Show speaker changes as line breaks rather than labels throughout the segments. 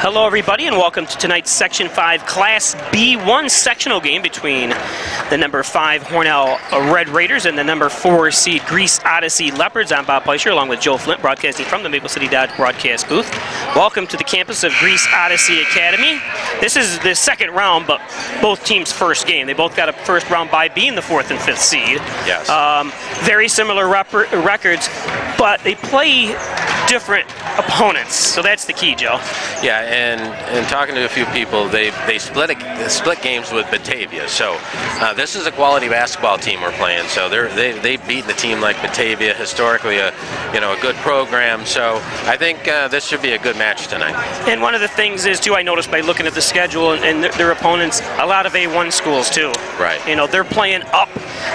Hello everybody and welcome to tonight's Section 5 Class B1 sectional game between the number 5 Hornell Red Raiders and the number 4 seed Greece Odyssey Leopards. I'm Bob Peischer along with Joe Flint broadcasting from the Maple City Dodge broadcast booth. Welcome to the campus of Greece Odyssey Academy. This is the second round, but both teams' first game. They both got a first round bye being the 4th and 5th seed.
Yes.
Very similar records, but they play different opponents, so that's the key, Joe.
Yeah, and talking to a few people, they split games with Batavia. So this is a quality basketball team we're playing. So they've beaten a team like Batavia, historically a good program. So I think this should be a good match tonight.
And one of the things is too, I noticed by looking at the schedule and their opponents, a lot of A1 schools too.
Right.
They're playing up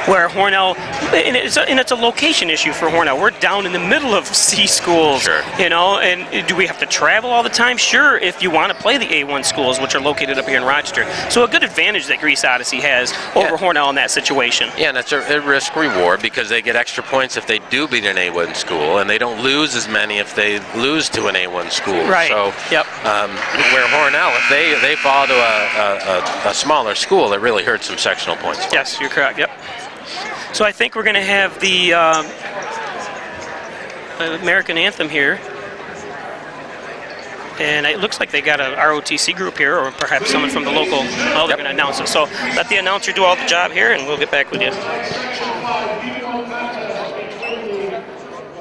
where Hornell, and it's a location issue for Hornell. We're down in the middle of C schools.
Sure.
And do we have to travel all the time? Sure, if you want to play the A1 schools, which are located up here in Rochester. So a good advantage that Greece Odyssey has over Hornell in that situation.
Yeah, and it's a risk reward because they get extra points if they do beat an A1 school, and they don't lose as many if they lose to an A1 school.
Right.
So where Hornell, if they fall to a smaller school, it really hurts some sectional points.
Yes, you're correct. Yep. So I think we're going to have the American anthem here. And it looks like they got a ROTC group here, or perhaps someone from the local. Oh, they're going to announce it. So let the announcer do all the job here, and we'll get back with you.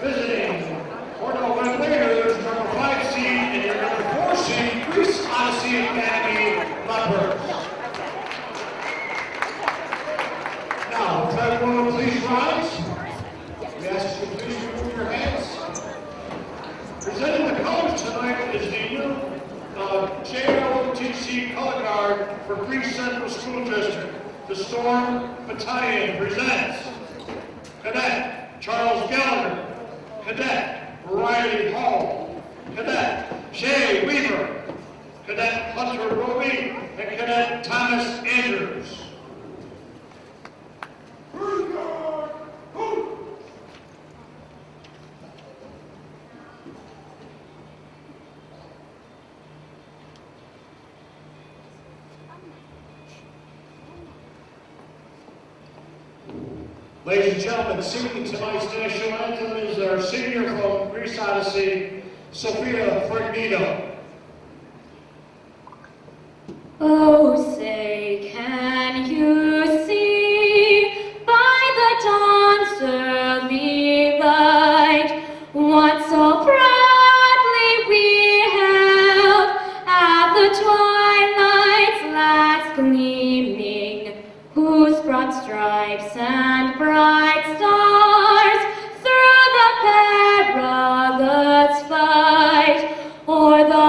Visiting Hornell Red Raiders, number 5 seed, and your number 4 seed, Greece Odyssey Academy Leopards. Now, if everyone please rise. We ask you to please remove your hands. Presenting the colors tonight is the new JLOTC color guard for Greece Central School District. The Storm Battalion presents Cadet Charles Gallagher, Cadet Riley Hall, Cadet Shay Weaver, Cadet Hunter Roby, and Cadet Thomas Andrews. Ladies and gentlemen, singing tonight's national anthem is our senior from Greece Odyssey, Sophia Fergnito.
Oh, say, can you see by the dawn's early light what so proudly we held at the twilight's last gleaming, whose broad stripes and bright stars through the perilous fight o'er the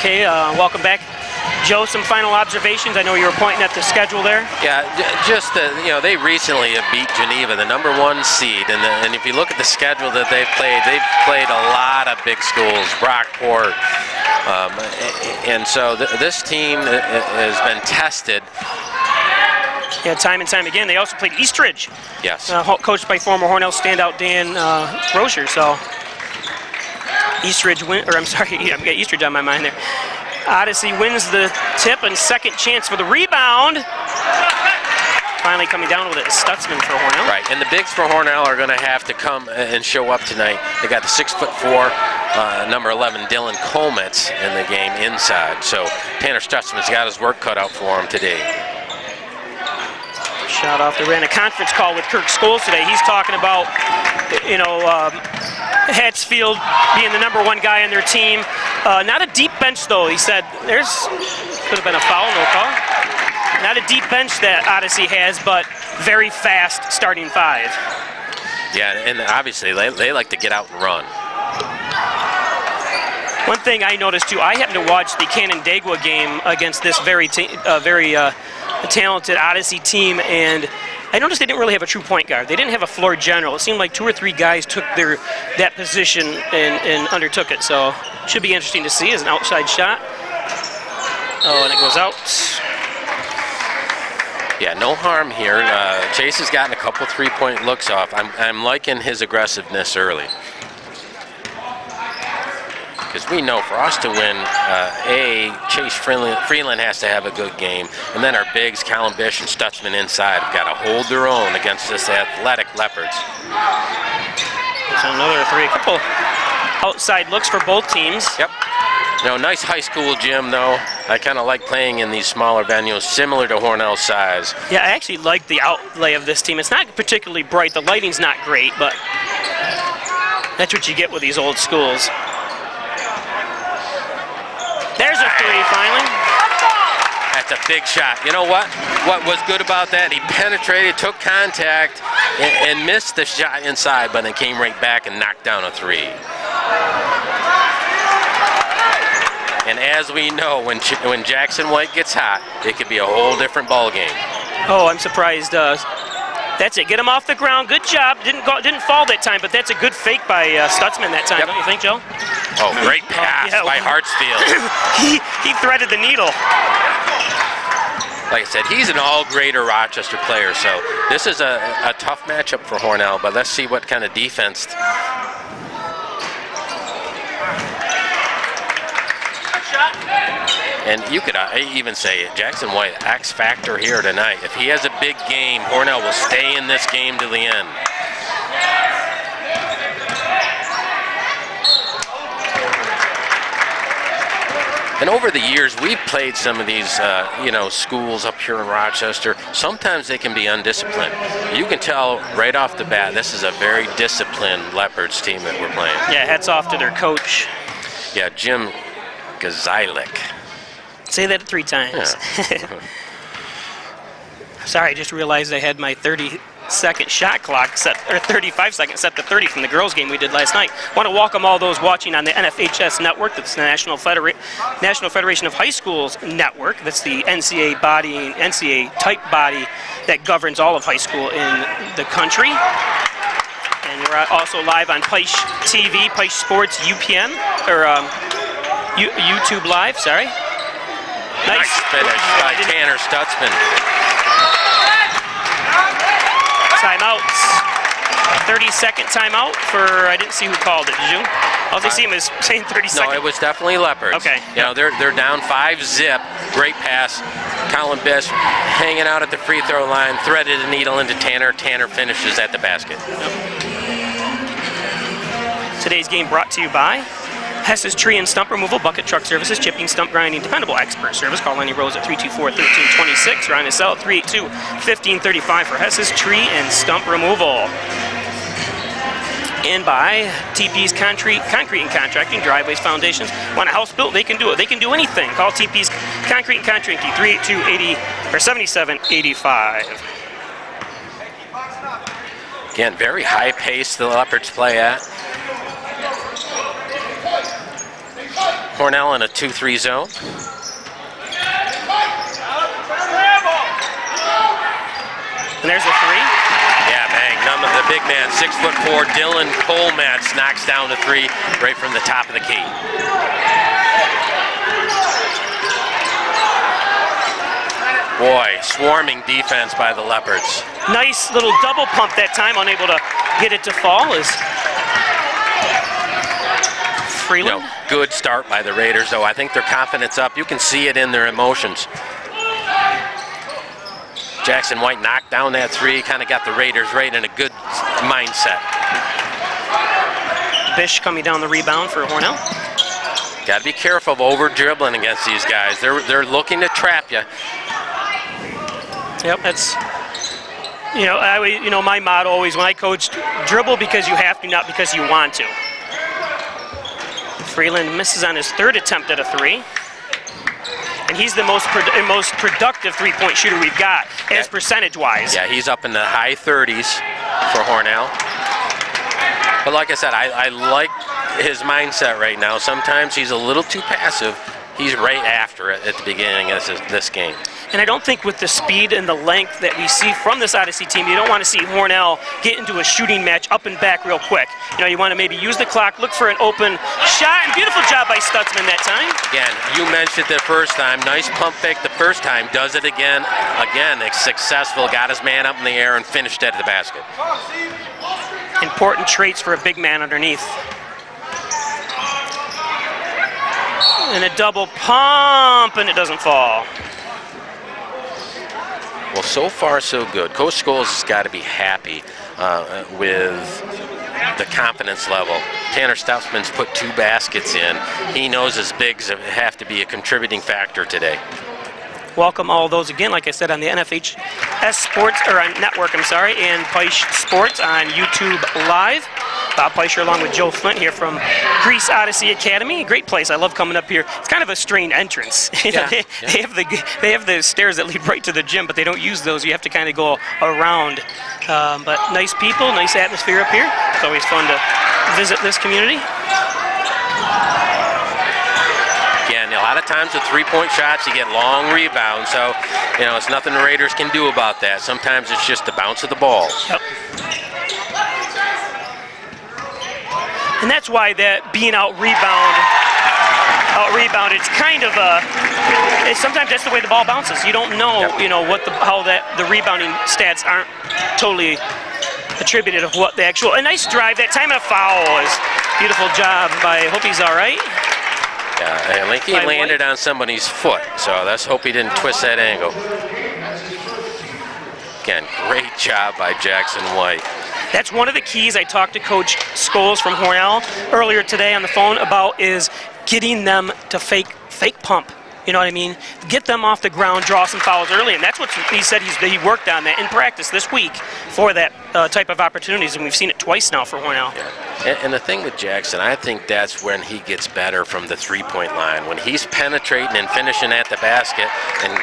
Okay, welcome back. Joe, some final observations. I know you were pointing at the schedule there.
Yeah, just they recently have beat Geneva, the #1 seed, and if you look at the schedule that they've played a lot of big schools, Brockport, and so this team has been tested.
Yeah, time and time again. They also played Eastridge.
Yes.
Coached by former Hornell standout Dan Rocher. So Eastridge win, or I'm sorry, I've got Eastridge on my mind there. Odyssey wins the tip and second chance for the rebound. Finally coming down with it is Stutzman for Hornell.
Right, and the bigs for Hornell are going to have to come and show up tonight. They got the 6'4", number 11, Dylan Kolmitz in the game inside. So Tanner Stutzman's got his work cut out for him today.
Shot off. They ran a conference call with Kirk Scholes today. He's talking about, Hatfield being the #1 guy on their team. Not a deep bench, though. He said could have been a foul, no call. Not a deep bench that Odyssey has, but very fast starting five.
Yeah, and obviously they like to get out and run.
One thing I noticed, too, I happened to watch the Canandaigua game against this very talented Odyssey team, and I noticed they didn't really have a true point guard. They didn't have a floor general. It seemed like 2 or 3 guys took that position and undertook it. So should be interesting to see as an outside shot. Oh, and it goes out.
Yeah, no harm here. Chase has gotten a couple 3-point looks off. I'm liking his aggressiveness early. Because we know for us to win, Chase Freeland has to have a good game. And then our bigs, Callum Bish and Stutzman inside, have got to hold their own against this athletic Leopards.
There's another 3. A couple outside looks for both teams.
Yep. Nice high school gym, though. I kind of like playing in these smaller venues, similar to Hornell's size.
Yeah, I actually like the outlay of this team. It's not particularly bright. The lighting's not great, but that's what you get with these old schools. There's a 3 finally.
That's a big shot. You know what? What was good about that? He penetrated, took contact, and missed the shot inside, but then came right back and knocked down a 3. And as we know, when Jackson White gets hot, it could be a whole different ball game.
Oh, I'm surprised. That's it. Get him off the ground. Good job. Didn't fall that time, but that's a good fake by Stutzman that time, don't you think, Joe?
Oh, great pass by Hartsfield.
he threaded the needle.
Like I said, he's an all-grader Rochester player, so this is a tough matchup for Hornell, but let's see what kind of defense. And you could even say Jackson White, X factor here tonight. If he has a big game, Hornell will stay in this game to the end. And over the years, we've played some of these, schools up here in Rochester. Sometimes they can be undisciplined. You can tell right off the bat, this is a very disciplined Leopards team that we're playing.
Yeah, hats off to their coach.
Yeah, Jim Gazilic.
Say that 3 times.
Yeah.
Sorry, I just realized I had my 30-second shot clock set, or 35-second set to 30 from the girls' game we did last night. Want to welcome all those watching on the NFHS network. That's the National Federation of High Schools network. That's the NCAA type body that governs all of high school in the country. And we're also live on Peisch TV, Peisch Sports UPN, or YouTube Live, sorry.
Nice finish by Tanner Stutzman.
Timeouts. 30-second timeout for, I didn't see who called it, did you? All they see him is saying 30 seconds.
No, it was definitely Leopards.
Okay.
They're down 5-zip. Great pass. Colin Bish hanging out at the free throw line, threaded a needle into Tanner. Tanner finishes at the basket.
Yep. Today's game brought to you by Hess's Tree and Stump Removal, Bucket Truck Services, Chipping, Stump Grinding, Dependable Expert Service. Call Lenny Rose at 324-1326 or on his cell at 382-1535 for Hess's Tree and Stump Removal. And by TP's Concrete and Contracting, Driveways, Foundations. Want a house built? They can do it. They can do anything. Call TP's Concrete and Contracting, 382-7785.
Again, very high pace the Leopards play at. Hornell in a 2-3 zone.
And there's a 3.
Yeah, bang. The big man, 6'4", Dylan Colmetz knocks down the 3 right from the top of the key. Boy, swarming defense by the Leopards.
Nice little double pump that time, unable to get it to fall is Freeland.
Good start by the Raiders, though. I think their confidence up. You can see it in their emotions. Jackson White knocked down that 3, kind of got the Raiders right in a good mindset.
Bish coming down the rebound for Hornell.
Got to be careful of over-dribbling against these guys. They're looking to trap you.
Yep, that's, my motto always when I coach, dribble because you have to, not because you want to. Freeland misses on his 3rd attempt at a 3. And he's the most productive three-point shooter we've got, as percentage-wise.
Yeah, he's up in the high 30s for Hornell. But like I said, I like his mindset right now. Sometimes he's a little too passive. He's right after it at the beginning of this game.
And I don't think with the speed and the length that we see from this Odyssey team, you don't want to see Hornell get into a shooting match up and back real quick. You want to maybe use the clock, look for an open shot, and beautiful job by Stutzman that time.
Again, you mentioned it the first time. Nice pump fake the first time. Does it again. Again, it's successful. Got his man up in the air and finished at the basket.
Important traits for a big man underneath. And a double pump, and it doesn't fall.
Well, so far so good. Coach Scholes has got to be happy with the confidence level. Tanner Stutzman's put 2 baskets in. He knows his bigs have to be a contributing factor today.
Welcome all those again, like I said, on the NFHS Sports, or on Network, I'm sorry, and Peisch Sports on YouTube Live. Bob Peischer along with Joe Flint here from Greece Odyssey Academy. Great place. I love coming up here. It's kind of a strange entrance. They have the stairs that lead right to the gym, but they don't use those. You have to kind of go around. But nice people, nice atmosphere up here. It's always fun to visit this community.
Again, a lot of times with 3-point shots, you get long rebounds. So, it's nothing the Raiders can do about that. Sometimes it's just the bounce of the ball.
Yep. And that's why that being out-rebound, it's kind of sometimes that's the way the ball bounces. You don't know, how the rebounding stats aren't totally attributed of what the actual. A nice drive, that time and a foul is beautiful job by, I hope he's all right.
Yeah, I think he landed on somebody's foot, so let's hope he didn't twist that ankle. Again, great job by Jackson White.
That's one of the keys I talked to Coach Scholes from Hornell earlier today on the phone about, is getting them to fake pump. You know what I mean? Get them off the ground, draw some fouls early, and that's what he said he worked on that in practice this week for that type of opportunities, and we've seen it twice now for Hornell.
Yeah. And the thing with Jackson, I think that's when he gets better from the 3-point line. When he's penetrating and finishing at the basket and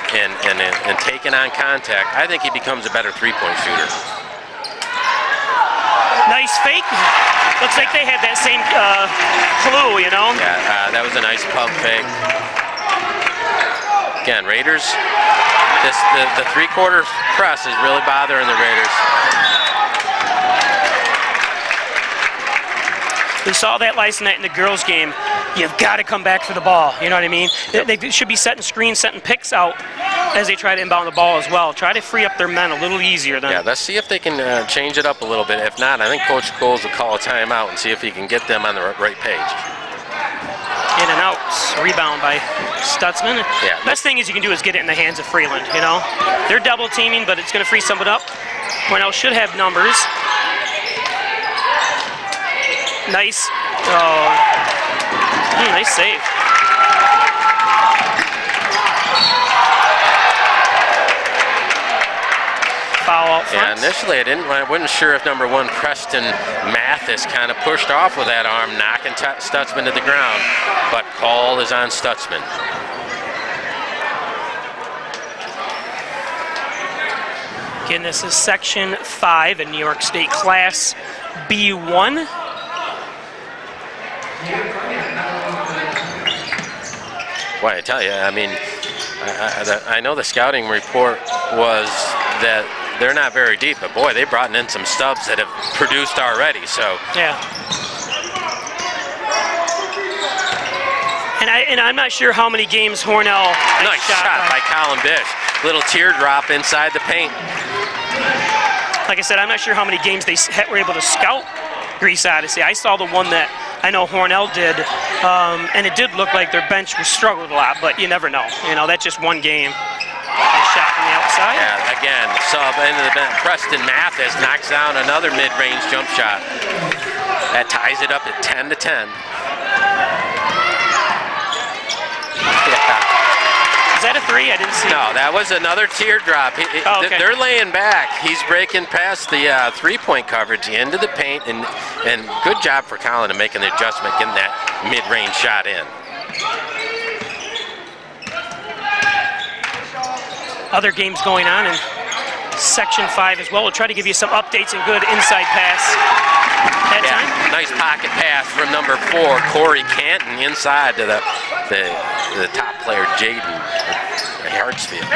taking on contact, I think he becomes a better 3-point shooter.
Nice fake. Looks like they had that same clue,
Yeah, that was a nice pump fake. Again, Raiders, the 3-quarter press is really bothering the Raiders.
We saw that last night in the girls' game. You've got to come back for the ball. You know what I mean? Yep. They should be setting screens, setting picks out as they try to inbound the ball as well. Try to free up their men a little easier.
Yeah, let's see if they can change it up a little bit. If not, I think Coach Scholes will call a timeout and see if he can get them on the right page.
In and out, rebound by Stutzman.
Yeah.
Best thing is you can do is get it in the hands of Freeland, They're double teaming, but it's going to free someone up. Hornell should have numbers. Nice. Nice save. Foul out front.
Yeah, initially I wasn't sure if number 1 Preston Mathis kind of pushed off with that arm, knocking Stutzman to the ground, but call is on Stutzman.
Again, this is Section 5 in New York State Class B1.
Boy, I tell you, I mean, I know the scouting report was that they're not very deep, but boy, they brought in some stubs that have produced already. So
yeah. And I'm not sure how many games Hornell.
Nice shot by Colin Bish. Little teardrop inside the paint.
Like I said, I'm not sure how many games they were able to scout Greece Odyssey. I saw the one that I know Hornell did, and it did look like their bench was struggled a lot, but you never know. You know, that's just one game. Nice shot from the outside.
Yeah, again, sub into the bench. Preston Mathis knocks down another mid-range jump shot. That ties it up at 10-10.
Is that a three? I didn't see.
No, that was another teardrop.
Okay.
They're laying back. He's breaking past the three-point coverage into the paint, and good job for Colin in making the adjustment, getting that mid-range shot in.
Other games going on in Section 5 as well. We'll try to give you some updates and good inside pass.
Yeah, nice pocket pass from number 4, Corey Canton, inside to the top player, Jaden Hartsfield.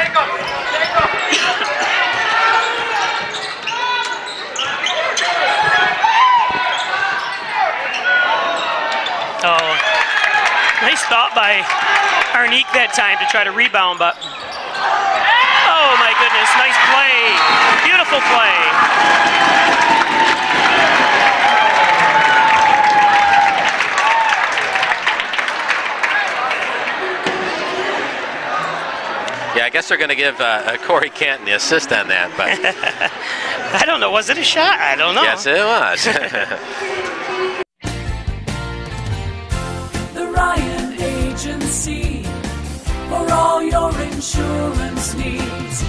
Oh, nice thought by Arnique that time to try to rebound, but oh my goodness, nice play. Beautiful play.
Yeah, I guess they're going to give Corey Canton the assist on that, but
I don't know. Was it a shot? I don't know.
Yes, it was.
The Ryan Agency for all your insurance needs.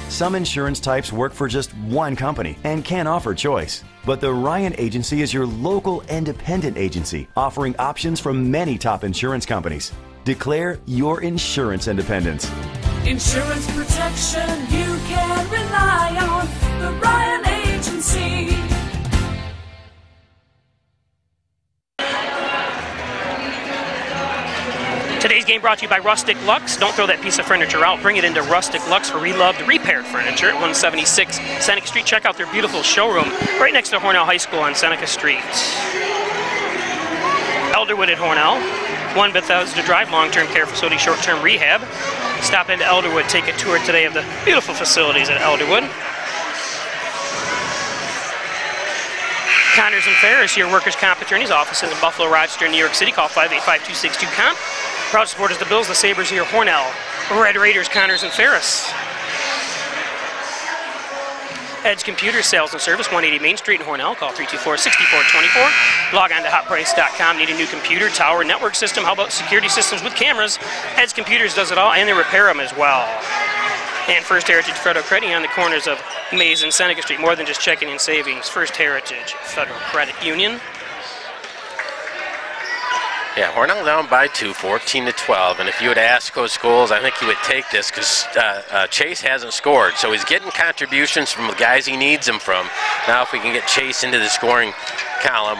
Some insurance types work for just one company and can offer choice. But the Ryan Agency is your local independent agency offering options from many top insurance companies. Declare your insurance independence.
Insurance protection you can rely on. The Ryan Agency.
Today's game brought to you by Rustic Lux. Don't throw that piece of furniture out. Bring it into Rustic Lux for reloved, repaired furniture at 176 Seneca Street. Check out their beautiful showroom right next to Hornell High School on Seneca Street. Elderwood at Hornell. 1 Bethesda Drive, long-term care facility, short-term rehab. Stop into Elderwood, take a tour today of the beautiful facilities at Elderwood. Connors and Ferris, your workers' comp attorney's offices in Buffalo, Rochester, New York City. Call 585-262-COMP. Proud supporters of the Bills, the Sabres here, Hornell, Red Raiders, Connors and Ferris. Ed's Computer Sales and Service, 180 Main Street in Hornell. Call 324-6424. Log on to hotprice.com. Need a new computer, tower, network system? How about security systems with cameras? Ed's Computers does it all, and they repair them as well. And First Heritage Federal Credit on the corners of Maze and Seneca Street. More than just checking and savings. First Heritage Federal Credit Union.
Yeah, Hornell down by 2, 14-12, and if you would ask Coach Scholes, I think he would take this because Chase hasn't scored, so he's getting contributions from the guys he needs them from. Now if we can get Chase into the scoring column.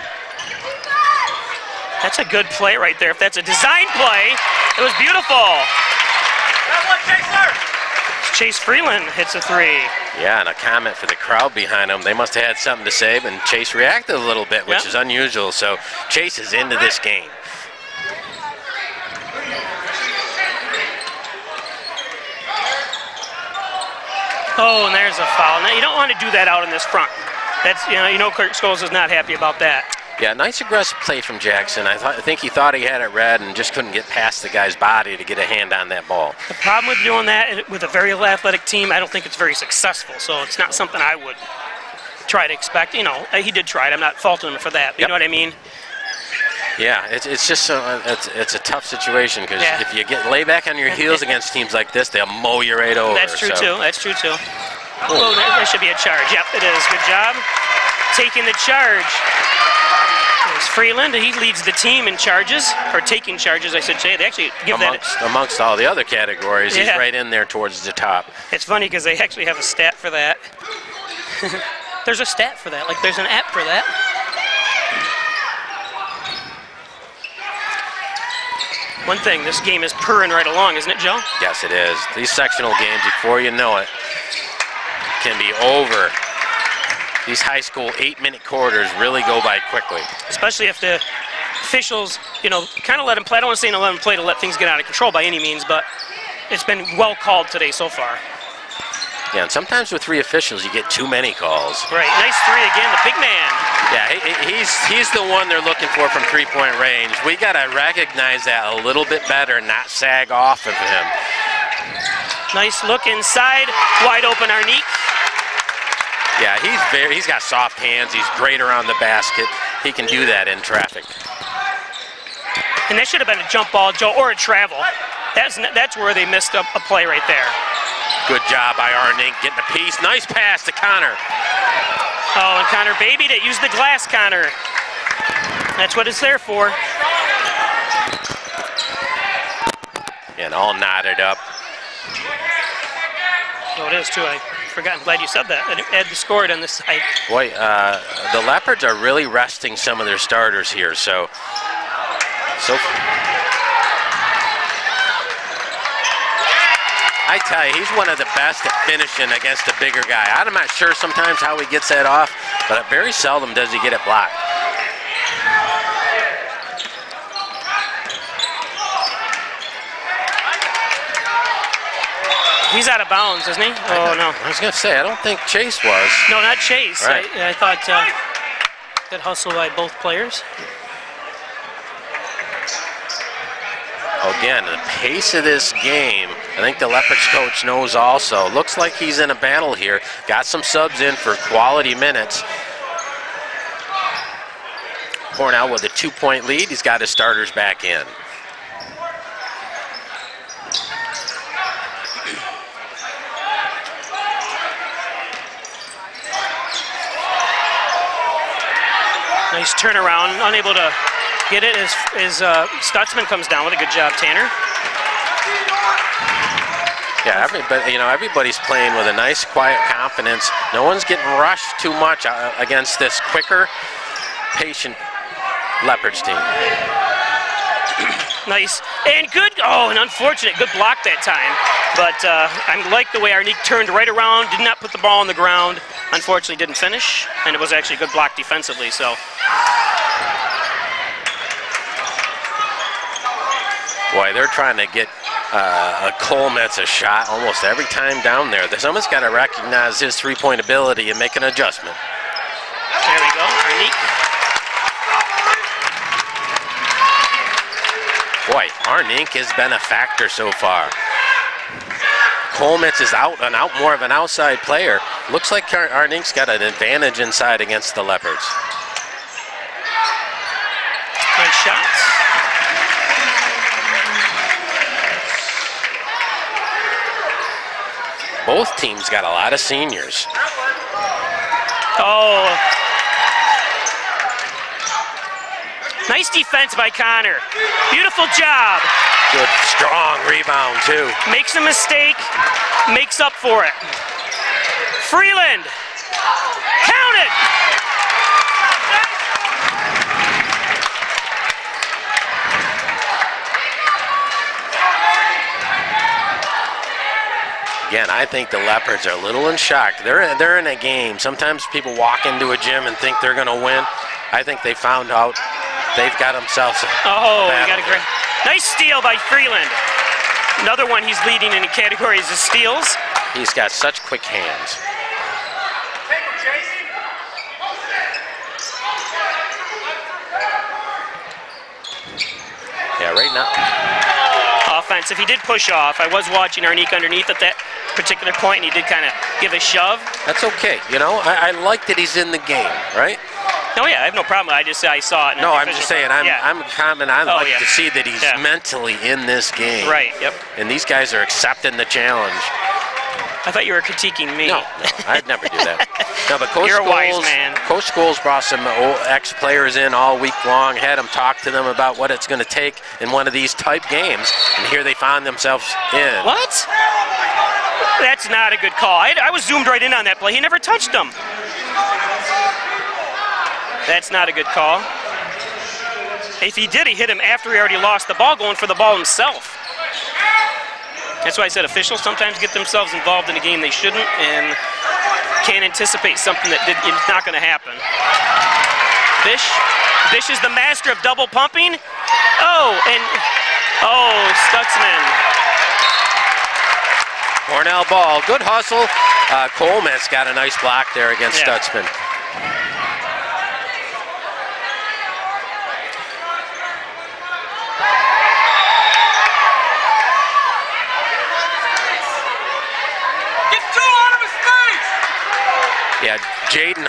That's a good play right there. If that's a design play, it was beautiful. Chase Freeland hits a 3.
Yeah, and a comment for the crowd behind him. They must have had something to say, and Chase reacted a little bit, which is unusual, so Chase is into this game.
Oh, and there's a foul. Now, you don't want to do that out in this front. That's, you know Coach Scholes is not happy about that.
Yeah, nice aggressive play from Jackson. I think he thought he had it read and just couldn't get past the guy's body to get a hand on that ball.
The problem with doing that with a very athletic team, I don't think it's very successful. So it's not something I would try to expect. You know, he did try it. I'm not faulting him for that. But you know what I mean?
Yeah, it's just it's a tough situation because if you get lay back on your heels against teams like this, they'll mow you right over.
That's true too. That's true too. Oh, there should be a charge. Yep, it is. Good job taking the charge. There's Freeland. He leads the team in charges, or taking charges, I should say. They actually give
amongst all the other categories. He's right in there towards the top.
It's funny because they actually have a stat for that. There's a stat for that. Like there's an app for that. One thing, this game is purring right along, isn't it, Joe?
Yes, it is. These sectional games, before you know it, can be over. These high school 8-minute quarters really go by quickly.
Especially if the officials, you know, kind of let them play. I don't want to say let them play to let things get out of control by any means, but it's been well called today so far.
Yeah, and sometimes with 3 officials, you get too many calls.
Right, nice 3 again, the big man.
Yeah, he's the one they're looking for from 3-point range. We got to recognize that a little bit better and not sag off of him.
Nice look inside, wide open Arnique.
Yeah, he's got soft hands. He's great around the basket. He can do that in traffic.
And that should have been a jump ball, Joe, or a travel. That's where they missed a play right there.
Good job by Arnique getting a piece. Nice pass to Connor.
Oh, and Connor babied it. Use the glass, Connor. That's what it's there for.
And all knotted up.
Oh, it is too. I forgot. I'm glad you said that. Ed scored on this side.
Boy, the Leopards are really resting some of their starters here. So I tell you, he's one of the best at finishing against a bigger guy. I'm not sure sometimes how he gets that off, but very seldom does he get it blocked.
He's out of bounds, isn't he? Oh, no.
I was going to say, I don't think Chase was.
No, not Chase.
Right.
I thought good hustle by both players.
Again, the pace of this game, I think the Leopards coach knows also. Looks like he's in a battle here. Got some subs in for quality minutes. Hornell with a 2-point lead. He's got his starters back in.
Nice turnaround, unable to get it as Stutzman comes down with a good job, Tanner.
Yeah, everybody's playing with a nice, quiet confidence. No one's getting rushed too much against this quicker, patient Leopards team.
Nice and good. Oh, an unfortunate good block that time. But I like the way Arnique turned right around, did not put the ball on the ground. Unfortunately, didn't finish, and it was actually a good block defensively. So.
Boy, they're trying to get Colmetz a shot almost every time down there. Someone's got to recognize his 3-point ability and make an adjustment.
There we go, Arnique.
Boy, Arnique has been a factor so far. Colmetz is more of an outside player. Looks like Arnique's got an advantage inside against the Leopards.
Nice shots.
Both teams got a lot of seniors.
Oh. Nice defense by Connor. Beautiful job.
Good, strong rebound, too.
Makes a mistake, makes up for it. Freeland. Count it.
Again, I think the Leopards are a little in shock. They're in a game. Sometimes people walk into a gym and think they're going to win. I think they found out they've got themselves a
you got a great. Nice steal by Freeland. Another one he's leading in the categories of steals.
He's got such quick hands. Yeah, right now.
Offensive. He did push off. I was watching Arnique underneath at that particular point, and he did kind of give a shove.
That's okay. You know, I like that he's in the game, right?
Oh yeah, I have no problem. I saw it.
No, I'm just saying. I'm common. I like to see that he's mentally in this game.
Right. Yep.
And these guys are accepting the challenge.
I thought you were critiquing me.
No, I'd never do that. No, but Coach
You're a wise man.
Coach Scholes brought some ex-players in all week long, had them talk to them about what it's going to take in one of these type games, and here they found themselves in.
What? That's not a good call. I was zoomed right in on that play. He never touched him. That's not a good call. If he did, he hit him after he already lost the ball, going for the ball himself. That's why I said officials sometimes get themselves involved in a game they shouldn't and can't anticipate something that is not going to happen. Bish is the master of double pumping. Stutzman.
Hornell ball, good hustle. Coleman's got a nice block there against Stutzman. Yeah, Jaden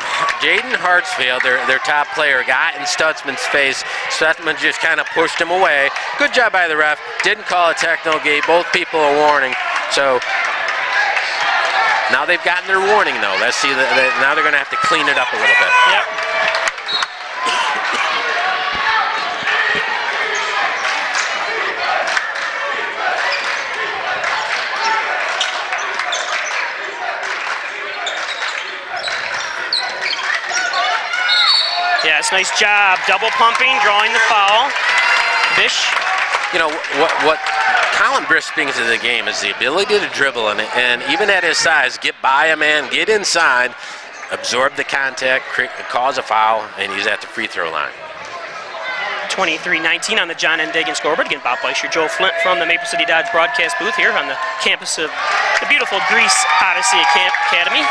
Hartsfield, their top player, got in Stutzman's face. Stutzman just kind of pushed him away. Good job by the ref. Didn't call a techno, gave both people a warning. So now they've gotten their warning, though. Let's see. Now they're going to have to clean it up a little bit.
Yep. Yes, nice job. Double pumping, drawing the foul. Bish.
You know, what Colin Brisk brings to the game is the ability to dribble and even at his size, get by a man, get inside, absorb the contact, cause a foul, and he's at the free throw line.
23-19 on the John N. Dagan scoreboard. Again, Bob Fleischer, Joe Flint from the Maple City Dodge broadcast booth here on the campus of the beautiful Greece Odyssey Academy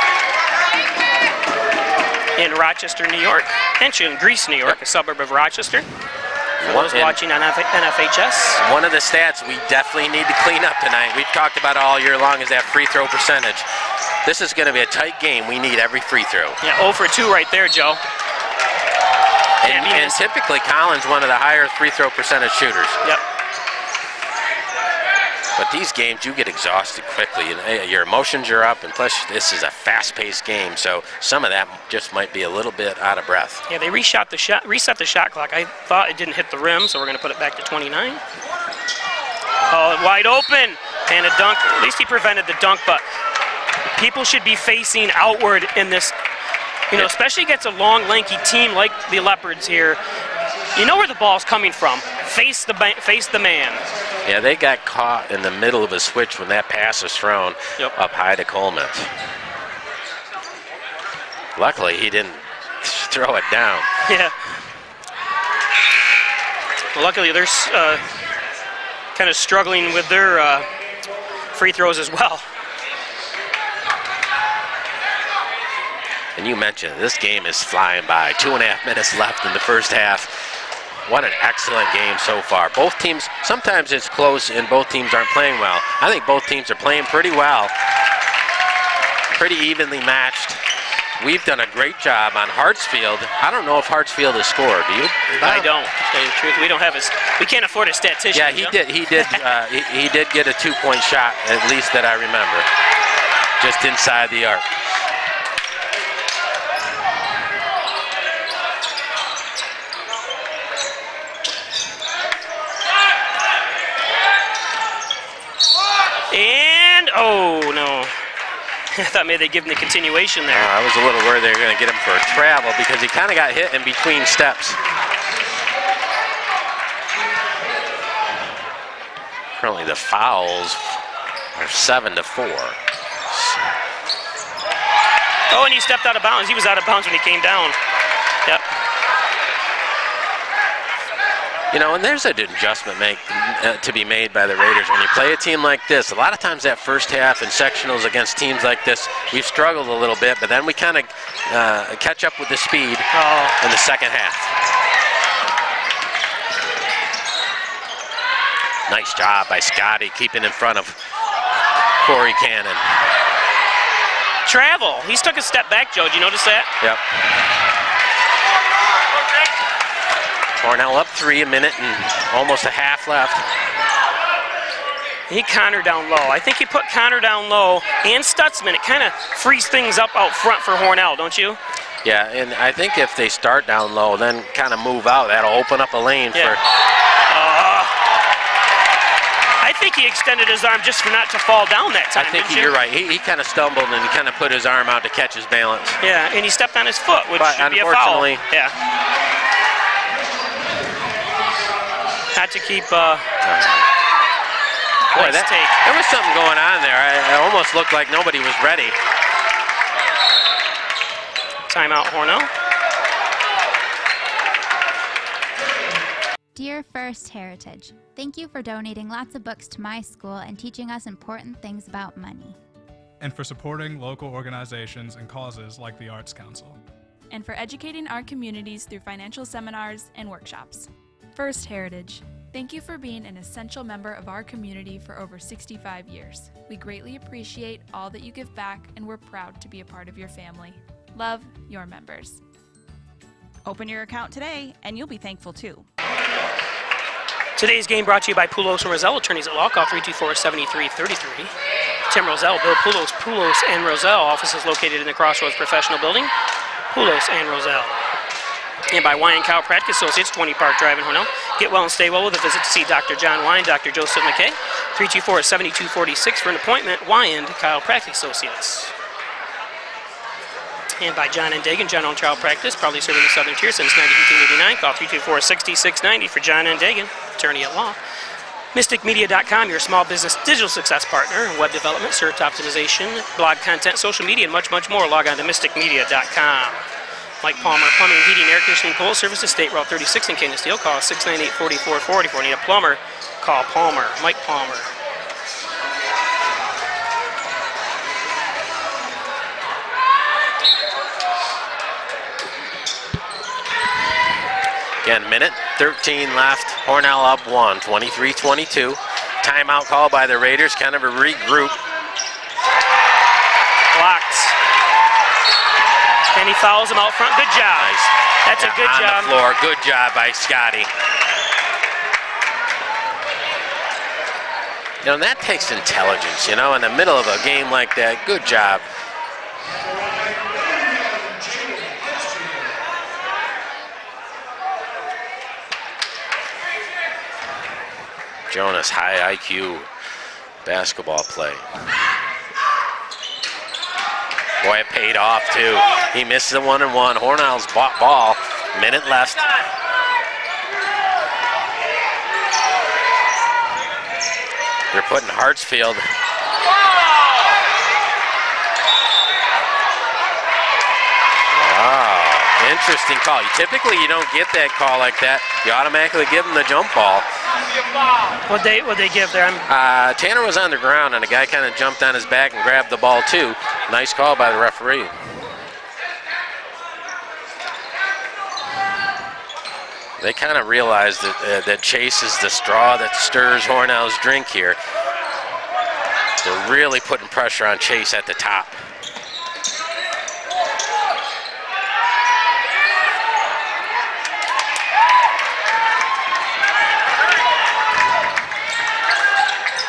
in Rochester, New York. Actually in Greece, New York, a suburb of Rochester. For those watching on NFHS.
One of the stats we definitely need to clean up tonight, we've talked about it all year long, is that free throw percentage. This is going to be a tight game. We need every free throw.
Yeah, 0 for 2 right there, Joe.
And typically, Colin's one of the higher free throw percentage shooters.
Yep.
But these games, you get exhausted quickly. Your emotions are up, and plus this is a fast-paced game, so some of that just might be a little bit out of breath.
Yeah, they reset the shot clock. I thought it didn't hit the rim, so we're going to put it back to 29. Oh, wide open, and a dunk. At least he prevented the dunk, but people should be facing outward in this, especially against a long, lanky team like the Leopards here. You know where the ball's coming from. Face the man.
Yeah, they got caught in the middle of a switch when that pass was thrown up high to Coleman. Luckily, he didn't throw it down.
Yeah. Well, luckily, they're kind of struggling with their free throws as well.
And you mentioned this game is flying by. 2.5 minutes left in the first half. What an excellent game so far. Both teams, sometimes it's close and both teams aren't playing well. I think both teams are playing pretty well. Pretty evenly matched. We've done a great job on Hartsfield. I don't know if Hartsfield has scored. Do you?
I don't. To tell you the truth, we don't have we can't afford a statistician.
Yeah, he did. He did get a 2-point shot, at least that I remember, just inside the arc.
And, oh, no. I thought maybe they'd give him the continuation there.
I was a little worried they were going to get him for a travel because he kind of got hit in between steps. Currently the fouls are 7-4.
Oh, and he stepped out of bounds. He was out of bounds when he came down. Yep.
And there's an adjustment to be made by the Raiders. When you play a team like this, a lot of times that first half in sectionals against teams like this, we've struggled a little bit, but then we kind of catch up with the speed in the second half. Nice job by Scotty keeping in front of Corey Cannon.
Travel. He's took a step back, Joe. Did you notice that?
Yep. Hornell up 3, a minute and almost a half left.
He Connor down low. I think he put Connor down low and Stutzman. It kind of frees things up out front for Hornell, don't you?
Yeah, and I think if they start down low, then kind of move out, that'll open up a lane for...
I think he extended his arm just for not to fall down that time.
I think you're right. He kind of stumbled and he kind of put his arm out to catch his balance.
Yeah, and he stepped on his foot, which should be a foul.
Unfortunately,
yeah. not to keep
Boy,
nice take.
there was something going on there. It almost looked like nobody was ready.
Timeout, Hornell.
Dear First Heritage, thank you for donating lots of books to my school and teaching us important things about money.
And for supporting local organizations and causes like the Arts Council.
And for educating our communities through financial seminars and workshops. First Heritage, thank you for being an essential member of our community for over 65 years. We greatly appreciate all that you give back, and we're proud to be a part of your family. Love, your members.
Open your account today, and you'll be thankful too.
Today's game brought to you by Poulos and Roselle, attorneys at law. Call 324-7333. Tim Roselle, Bill Poulos, Poulos and Roselle. Office is located in the Crossroads Professional Building. Poulos and Roselle. And by Wine Chiropractic Associates, 20 Park Drive in Hornell. Get well and stay well with a visit to see Dr. John Wine, Dr. Joseph McKay. 324-7246 for an appointment. Wine Chiropractic Associates. And by John and Dagan, John Own Child Practice, proudly serving the Southern Tier since 1989. Call 324-6690 for John and Dagan, attorney at law. MysticMedia.com, your small business digital success partner, web development, search optimization, blog content, social media, and much, much more. Log on to MysticMedia.com. Mike Palmer, Plumbing, Heating, Air Conditioning, Pole Services, State Route 36 in Canisteel. Call 698-4444. Need a plumber? Call Palmer, Mike Palmer.
Again, minute 13 left. Hornell up 1, 23-22. Timeout call by the Raiders, kind of a regroup.
Blocked. And he fouls him out front. Good job.
Nice.
That's a good job.
On the floor. Good job by Scotty. You know, and that takes intelligence, you know, in the middle of a game like that. Good job. Jonas, high IQ basketball play. Boy, it paid off too. He missed the 1-and-1. Hornell's ball. Minute left. They're putting Hartsfield. Oh, interesting call. Typically, you don't get that call like that. You automatically give them the jump ball.
What'd they give there?
Tanner was on the ground, and a guy kind of jumped on his back and grabbed the ball too. Nice call by the referee. They kind of realized that Chase is the straw that stirs Hornell's drink here. They're really putting pressure on Chase at the top.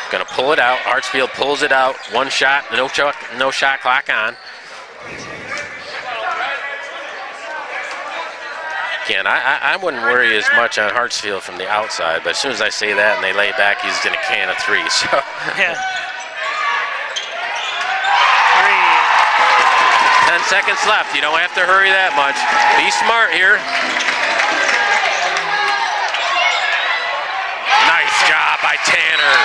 Gonna pull it out. Hartsfield pulls it out. One shot, no shot clock on. Again, I wouldn't worry as much on Hartsfield from the outside, but as soon as I say that and they lay back, he's gonna can a three. So
yeah.
10 seconds left. You don't have to hurry that much. Be smart here. Nice job by Tanner.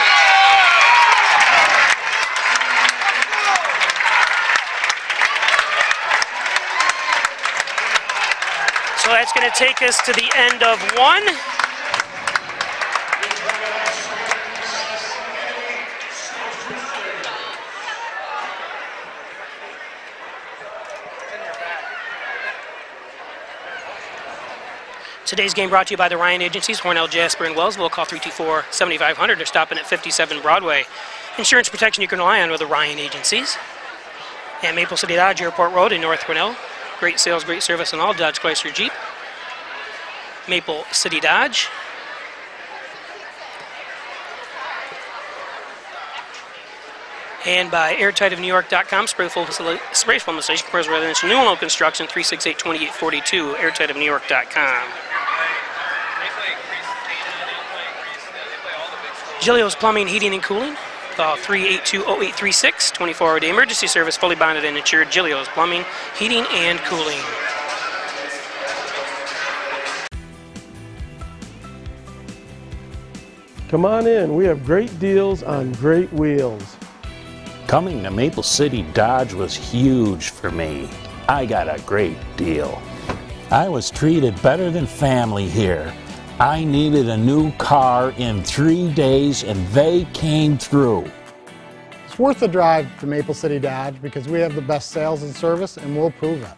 So that's going to take us to the end of one. Today's game brought to you by the Ryan Agencies, Hornell, Jasper, and Wellsville. Call 324-7500. They're stopping at 57 Broadway. Insurance protection you can rely on with the Ryan Agencies. And Maple City Dodge, Airport Road in North Hornell. Great sales, great service on all Dodge, Chrysler, Jeep. Maple City Dodge. And by airtightofnewyork.com, spray foam installation, commercial residential, new and old construction, 368-2842, airtightofnewyork.com. Giglio's Plumbing, Heating, and Cooling. Call 382-0836, 24-hour-day emergency service, fully bonded and insured. Giglio's Plumbing, Heating, and Cooling.
Come on in, we have great deals on great wheels.
Coming to Maple City Dodge was huge for me. I got a great deal. I was treated better than family here. I needed a new car in 3 days and they came through.
It's worth the drive to Maple City Dodge because we have the best sales and service and we'll prove it.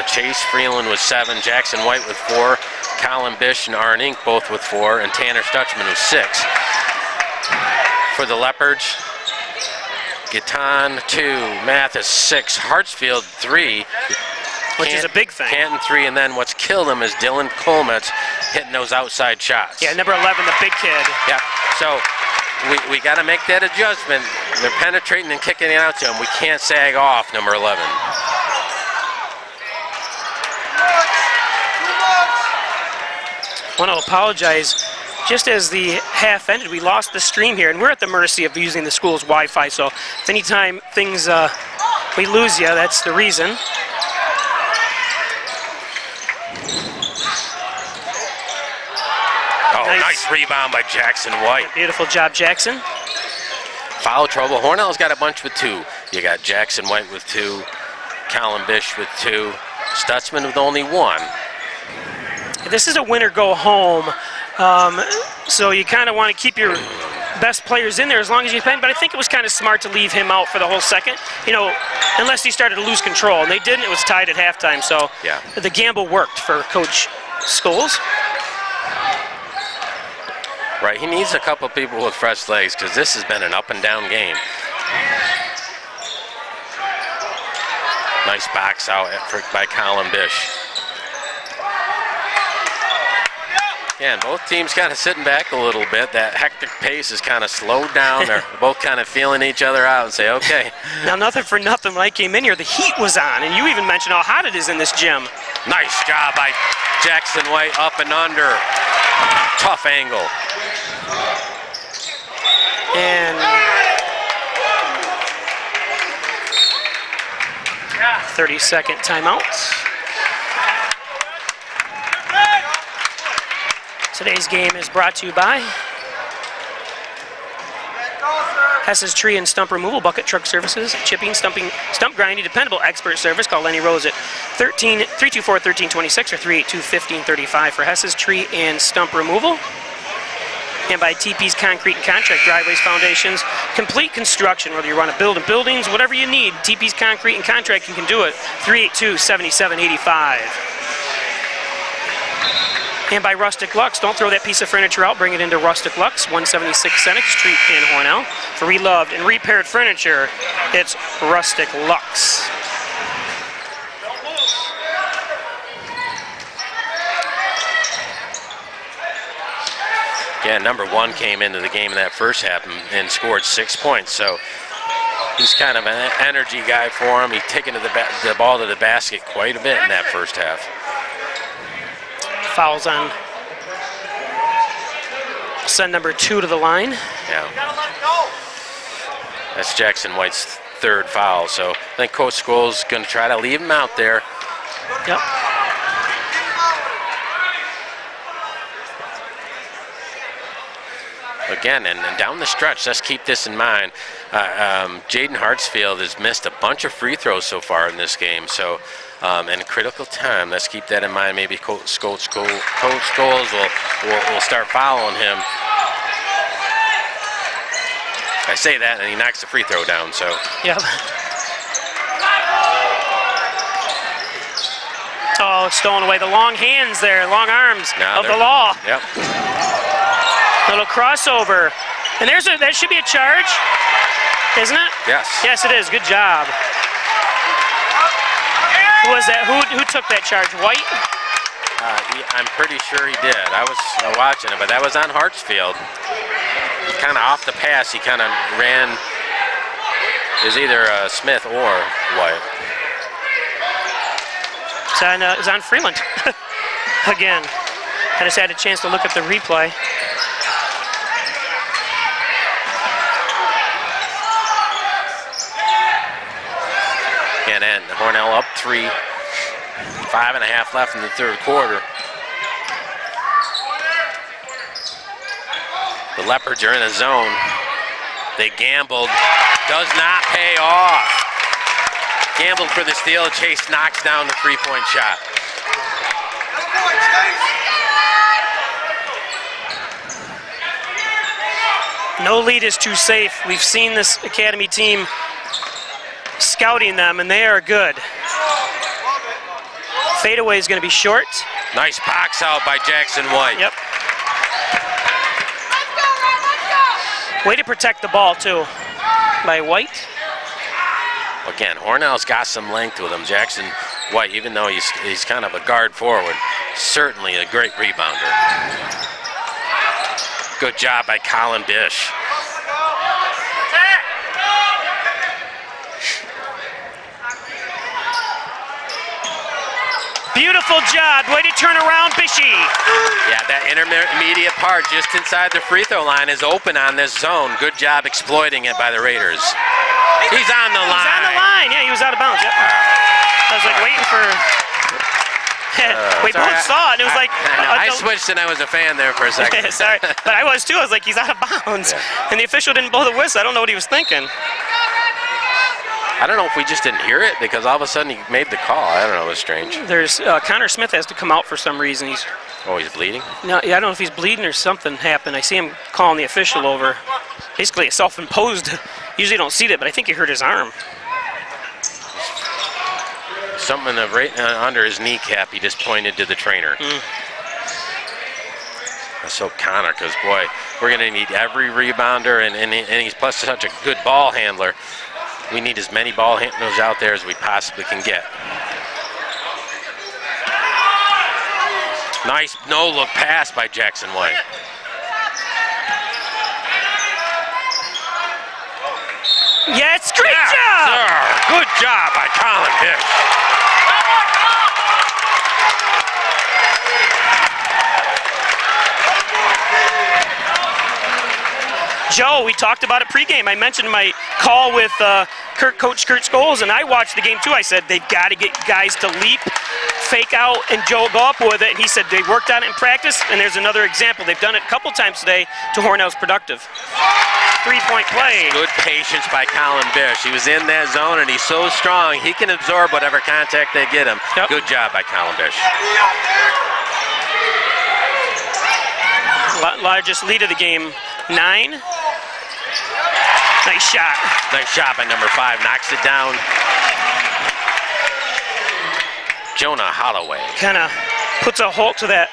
Chase Freeland with 7, Jackson White with 4, Colin Bish and Arn Inc. both with 4, and Tanner Stutchman with 6. For the Leopards, Gaetan 2, Mathis 6, Hartsfield 3.
Which is a big thing.
Canton 3, and then what's killed him is Dylan Colmetz hitting those outside shots.
Yeah, number 11, the big kid.
Yeah, so we got to make that adjustment. They're penetrating and kicking it out to him. We can't sag off number 11.
I want to apologize. Just as the half ended, we lost the stream here, and we're at the mercy of using the school's Wi-Fi, so if anytime things, we lose you, that's the reason.
Oh, nice rebound by Jackson White.
Beautiful job, Jackson.
Foul trouble. Hornell's got a bunch with 2. You got Jackson White with 2, Colin Bish with 2, Stutzman with only 1.
This is a win or go home, so you kind of want to keep your best players in there as long as you can, but I think it was kind of smart to leave him out for the whole second, you know, unless he started to lose control, and they didn't. It was tied at halftime, so yeah, the gamble worked for Coach Scholes.
Right, he needs a couple people with fresh legs because this has been an up and down game. Nice box out by Colin Bish. Yeah, and both teams kind of sitting back a little bit. That hectic pace is kind of slowed down. They're both kind of feeling each other out and say, okay.
Now, nothing for nothing, when I came in here, the heat was on, and you even mentioned how hot it is in this gym.
Nice job by Jackson White, up and under. Tough angle.
And 30-second timeout. Today's game is brought to you by Hess's Tree and Stump Removal, Bucket Truck Services, Chipping, Stumping, Stump Grinding, Dependable Expert Service. Call Lenny Rose at 324-1326 or 382-1535 for Hess's Tree and Stump Removal. And by TP's Concrete and Contract, Driveways, Foundations, complete construction, whether you want to build buildings, whatever you need, TP's Concrete and Contract, you can do it. 382-7785. And by Rustic Lux, don't throw that piece of furniture out, bring it into Rustic Lux, 176 Seneca Street in Hornell. For reloved and repaired furniture, it's Rustic Lux.
Yeah, number 1 came into the game in that first half and scored 6 points, so he's kind of an energy guy for him. He's taken the ball to the basket quite a bit in that first half.
Fouls on send number 2 to the line.
Yeah. That's Jackson White's 3rd foul, so I think Coach Scholes is going to try to leave him out there.
Yep.
Again, and down the stretch, let's keep this in mind. Jaden Hartsfield has missed a bunch of free throws so far in this game, so in a critical time, let's keep that in mind. Maybe Coach Scholes will start following him. I say that, and he knocks the free throw down, so.
Yep. Oh, stolen away. The long hands there, long arms of the law.
Yep.
Little crossover. And that should be a charge, isn't it?
Yes.
Yes, it is. Good job. Who was that? Who took that charge? White?
I'm pretty sure he did. I was watching it, but that was on Hartsfield. Kind of off the pass, he kind of ran. It was either Smith or White.
It's on Freeland. Again. I just had a chance to look at the replay.
And Hornell up 3, 5.5 left in the 3rd quarter. The Leopards are in a zone. They gambled. Does not pay off. Gambled for the steal. Chase knocks down the three-point shot.
No lead is too safe. We've seen this Academy team scouting them, and they are good. Fadeaway is going to be short.
Nice box out by Jackson White.
Yep. Way to protect the ball, too, by White.
Again, Hornell's got some length with him. Jackson White, even though he's kind of a guard forward, certainly a great rebounder. Good job by Colin Bish.
Beautiful job. Way to turn around, Bishy.
Yeah, that intermediate part just inside the free throw line is open on this zone. Good job exploiting it by the Raiders. He's on the line.
He's on the line. Yeah, he was out of bounds. Yep. I was like waiting for... we both saw it, and it was like...
I switched and I was a fan there for a second.
Sorry, but I was too. I was like, he's out of bounds. Yeah. And the official didn't blow the whistle. I don't know what he was thinking.
I don't know if we just didn't hear it because all of a sudden he made the call. I don't know. It was strange.
There's Connor Smith has to come out for some reason. He's
bleeding?
No, yeah, I don't know if he's bleeding or something happened. I see him calling the official over. Basically a self-imposed. Usually don't see that, but I think he hurt his arm.
Something right under his kneecap. He just pointed to the trainer. Let's hope Connor, because boy, we're going to need every rebounder, and he's plus such a good ball handler. We need as many ball handlers out there as we possibly can get. Nice no-look pass by Jackson White.
Yes, great job!
Sir. Good job by Colin Bish.
Joe, we talked about it pregame. I mentioned my call with Coach Kurt Scholes, and I watched the game too. I said they've got to get guys to leap, fake out, and Joe go up with it. And he said they worked on it in practice, and there's another example. They've done it a couple times today to Hornell's productive. Three-point play.
Good patience by Colin Bish. He was in that zone, and he's so strong, he can absorb whatever contact they get him. Yep. Good job by Colin Bish.
Largest lead of the game, 9. Nice shot.
Nice shot by number 5. Knocks it down. Jonah Holloway.
Kind of puts a halt to that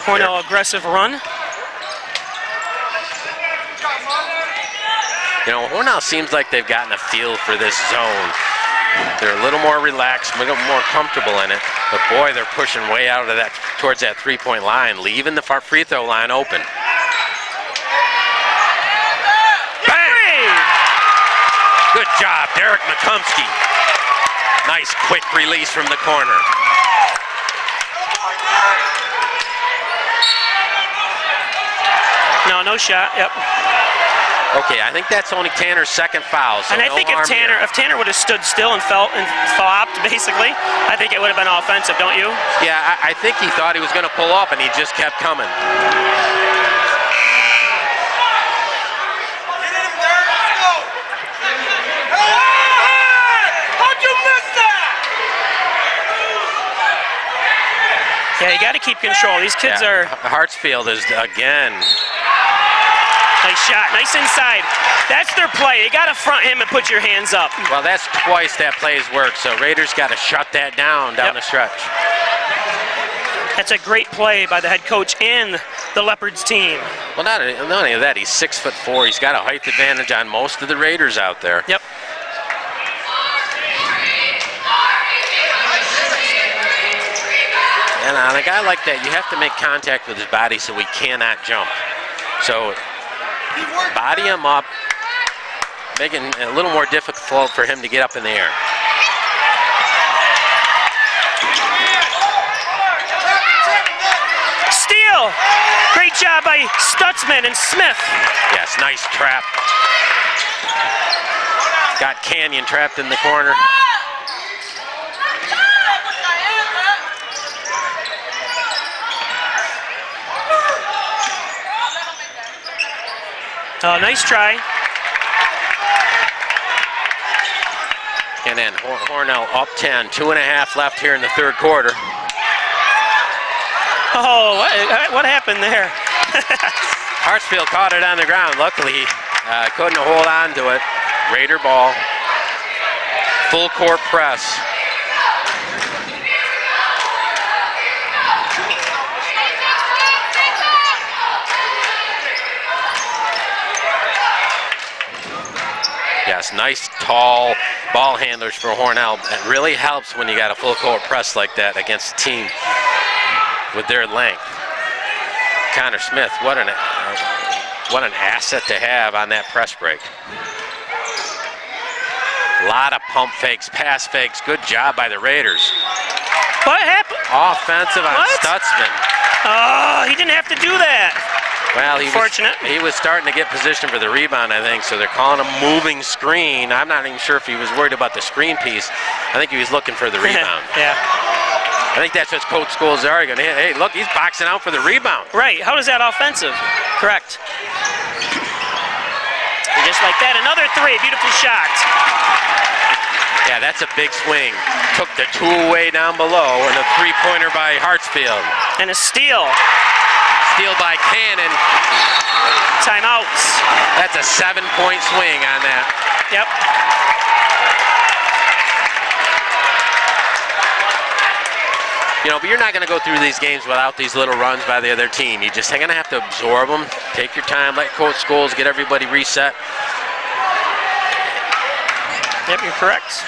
Hornell aggressive run.
You know, Hornell seems like they've gotten a feel for this zone. They're a little more relaxed, a little more comfortable in it. But boy, they're pushing way out of that, towards that three-point line, leaving the free throw line open. Good job, Derek McComsky. Nice quick release from the corner.
No shot, yep.
Okay, I think that's only Tanner's second foul. So
and I
no
think if Tanner would have stood still and felt and flopped, basically, I think it would have been offensive, don't you?
Yeah, I think he thought he was going to pull up, and he just kept coming.
Yeah, you got to keep control. These kids are...
Hartsfield is, again...
Nice shot, nice inside. That's their play. You got to front him and put your hands up.
Well, that's twice that play's worked, so Raiders got to shut that down the stretch.
That's a great play by the head coach and the Leopards team.
Well, not only that, he's 6'4". He's got a height advantage on most of the Raiders out there.
Yep.
And on a guy like that, you have to make contact with his body so he cannot jump. So body him up, making it a little more difficult for him to get up in the air.
Steal! Great job by Stutzman and Smith.
Yes, nice trap. Got Canyon trapped in the corner.
Oh, nice try.
And then Hornell up 10, 2.5 left here in the third quarter.
Oh, what happened there?
Hartsfield caught it on the ground. Luckily, couldn't hold on to it. Raider ball. Full court press. Yes, nice tall ball handlers for Hornell. It really helps when you got a full court press like that against a team with their length. Connor Smith, what an asset to have on that press break. A lot of pump fakes, pass fakes. Good job by the Raiders.
What happened?
Offensive on Stutzman.
Oh, he didn't have to do that.
Well, he was starting to get position for the rebound, I think, so they're calling a moving screen. I'm not even sure if he was worried about the screen piece. I think he was looking for the rebound.
Yeah.
I think that's what Coach Scholes are going. Hey, look, he's boxing out for the rebound.
Right. How is that offensive? Correct. And just like that, another three. Beautiful shot.
Yeah, that's a big swing. Took the two away down below, and a three-pointer by Hartsfield.
And a steal.
Steal by Cannon.
Timeouts.
That's a 7-point swing on that.
Yep.
You know, but you're not going to go through these games without these little runs by the other team. You're just going to have to absorb them. Take your time, let Coach Scholes get everybody reset.
Yep, you're correct.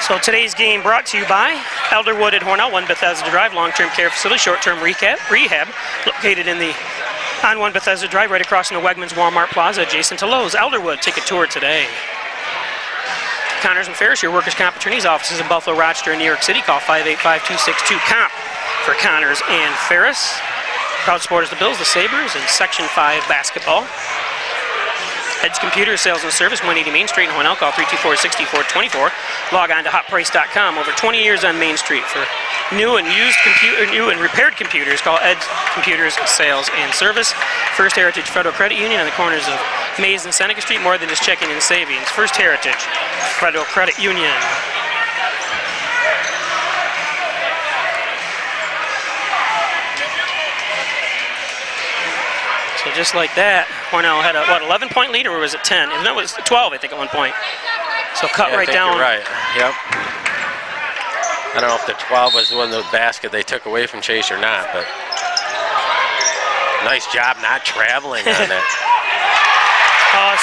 So today's game brought to you by Elderwood at Hornell, 1 Bethesda Drive, long-term care facility, short-term rehab, located on 1 Bethesda Drive, right across from the Wegmans Walmart Plaza, adjacent to Lowe's. Elderwood, take a tour today. Connors and Ferris, your workers' comp attorney's offices in Buffalo, Rochester, and New York City. Call 585-262-COMP for Connors and Ferris. Proud supporters of the Bills, the Sabres, and Section 5 basketball. Ed's Computer Sales and Service, 180 Main Street in Hornell. Call 324-6424. Log on to hotprice.com. Over 20 years on Main Street for new and repaired computers. Call Ed's Computers Sales and Service. First Heritage Federal Credit Union on the corners of Mays and Seneca Street. More than just checking and savings. First Heritage Federal Credit Union. So just like that, Hornell had a, 11-point lead, or was it 10? No, it was 12, I think, at one point. So cut right down.
You're right, yep. I don't know if the 12 was the one, the basket they took away from Chase or not, but nice job not traveling on that.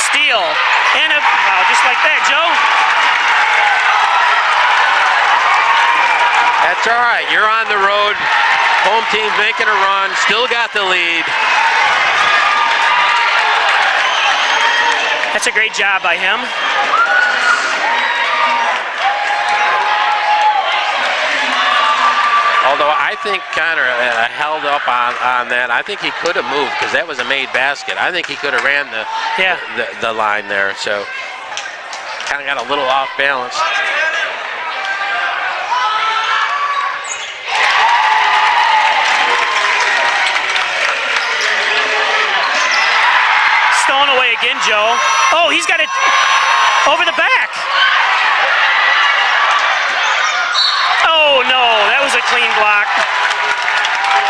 Steal. And wow, just like that, Joe.
That's all right, you're on the road. Home team's making a run, still got the lead.
That's a great job by him.
Although I think Connor held up on that. I think he could have moved because that was a made basket. I think he could have ran the line there. So kind of got a little off balance.
Stolen away again, Joe. Oh, he's got it over the back. Oh, no, that was a clean block.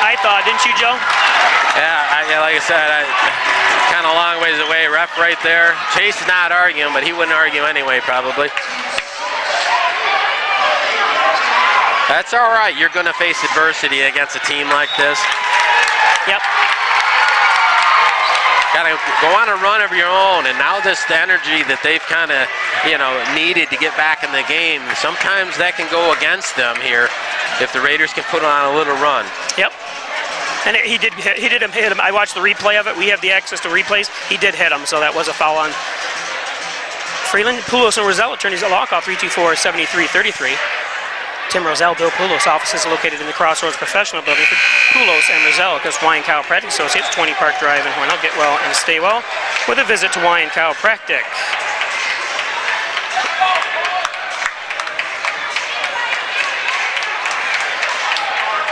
I thought, didn't you, Joe?
Yeah, like I said, kind of a long ways away. Ref right there. Chase is not arguing, but he wouldn't argue anyway, probably. That's all right. You're going to face adversity against a team like this.
Yep.
Got to go on a run of your own, and now this energy that they've kind of, needed to get back in the game, sometimes that can go against them here if the Raiders can put on a little run.
Yep. And he did hit him. I watched the replay of it. We have the access to replays. He did hit him, so that was a foul on Freeland. Poulos and Roselle, attorneys at law, call 324-7333. Tim Roselle, Bill Poulos, offices located in the Crossroads Professional Building for Poulos and Roselle, because Wine Chiropractic Associates, 20 Park Drive in Hornell. Get well and stay well with a visit to Wine Chiropractic.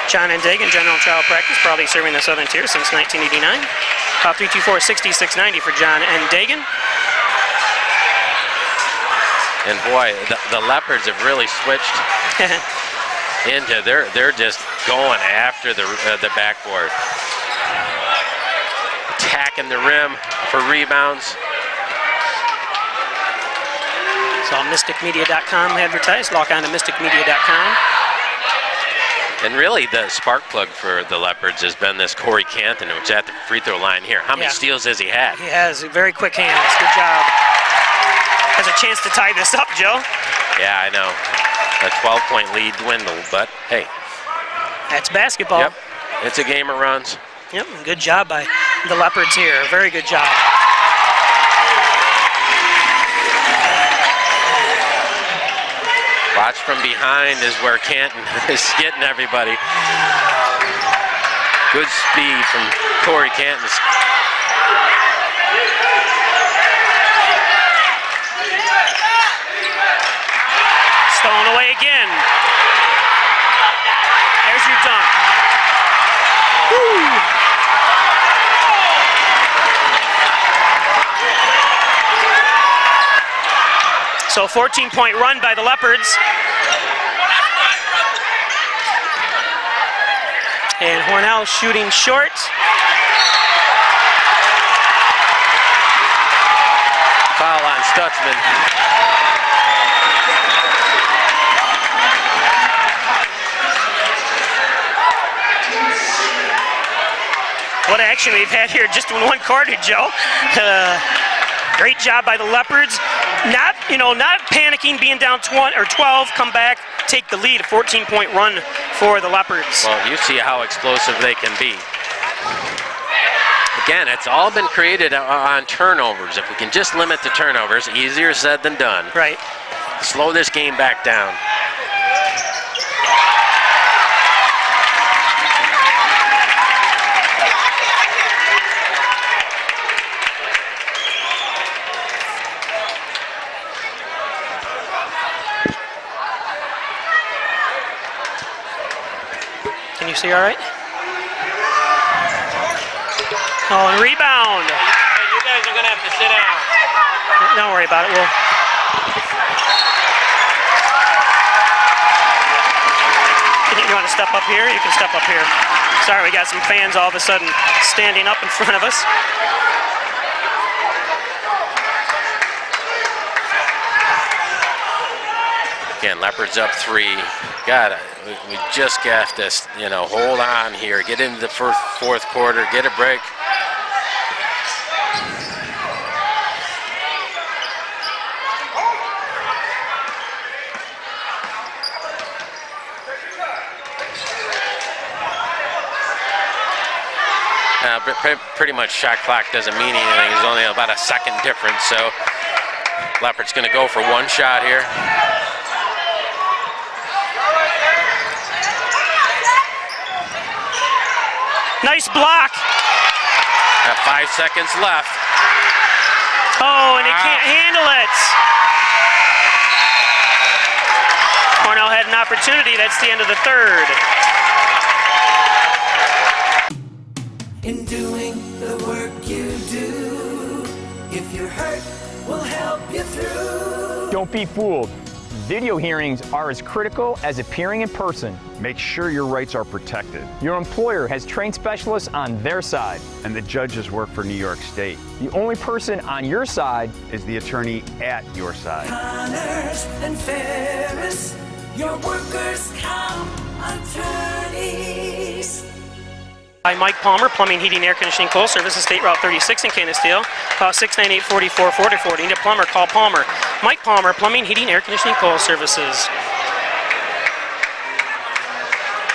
John and Dagan, general child practice, probably serving the Southern Tier since 1989. Call 324-6690 for John and Dagan.
And boy, the Leopards have really switched into, they're just going after the backboard. Attacking the rim for rebounds.
It's all mysticmedia.com advertised. Log on to mysticmedia.com.
And really, the spark plug for the Leopards has been this Corey Canton, who's at the free throw line here. How many steals has he had?
He has very quick hands. Good job. Has a chance to tie this up, Joe.
Yeah, I know. A 12-point lead dwindled, but hey.
That's basketball.
Yep. It's a game of runs.
Yep, good job by the Leopards here. Very good job.
Watch from behind is where Canton is getting everybody. Good speed from Corey Canton.
Stolen away again. There's your dunk. Woo. So 14-point run by the Leopards. And Hornell shooting short.
Foul on Stutzman.
What action we've had here just in one quarter, Joe. Great job by the Leopards. Not panicking, being down 20 or 12, come back, take the lead. A 14-point run for the Leopards.
Well, you see how explosive they can be. Again, it's all been created on turnovers. If we can just limit the turnovers, easier said than done.
Right.
Slow this game back down.
Can you see all right? Oh, and rebound.
Hey, you guys are going to have to sit down.
Don't worry about it. You want to step up here? You can step up here. Sorry, we got some fans all of a sudden standing up in front of us.
Again, Leopards up 3. We just have to, hold on here. Get into the fourth quarter. Get a break. Pretty much shot clock doesn't mean anything. There's only about a second difference, so Leopard's going to go for one shot here.
Nice block.
Got 5 seconds left.
Oh, and he can't handle it. Hornell had an opportunity. That's the end of the third.
In doing the work you do, if you're hurt, we'll help you through.
Don't be fooled. Video hearings are as critical as appearing in person.
Make sure your rights are protected.
Your employer has trained specialists on their side.
And the judges work for New York State.
The only person on your side
is the attorney at your side.
Connors and Ferris, your workers' comp attorneys.
By Mike Palmer, Plumbing, Heating, Air Conditioning, Coal Services, State Route 36 in Canisteel. Call 698-4440. Need a plumber, call Palmer. Mike Palmer, Plumbing, Heating, Air Conditioning, Coal Services.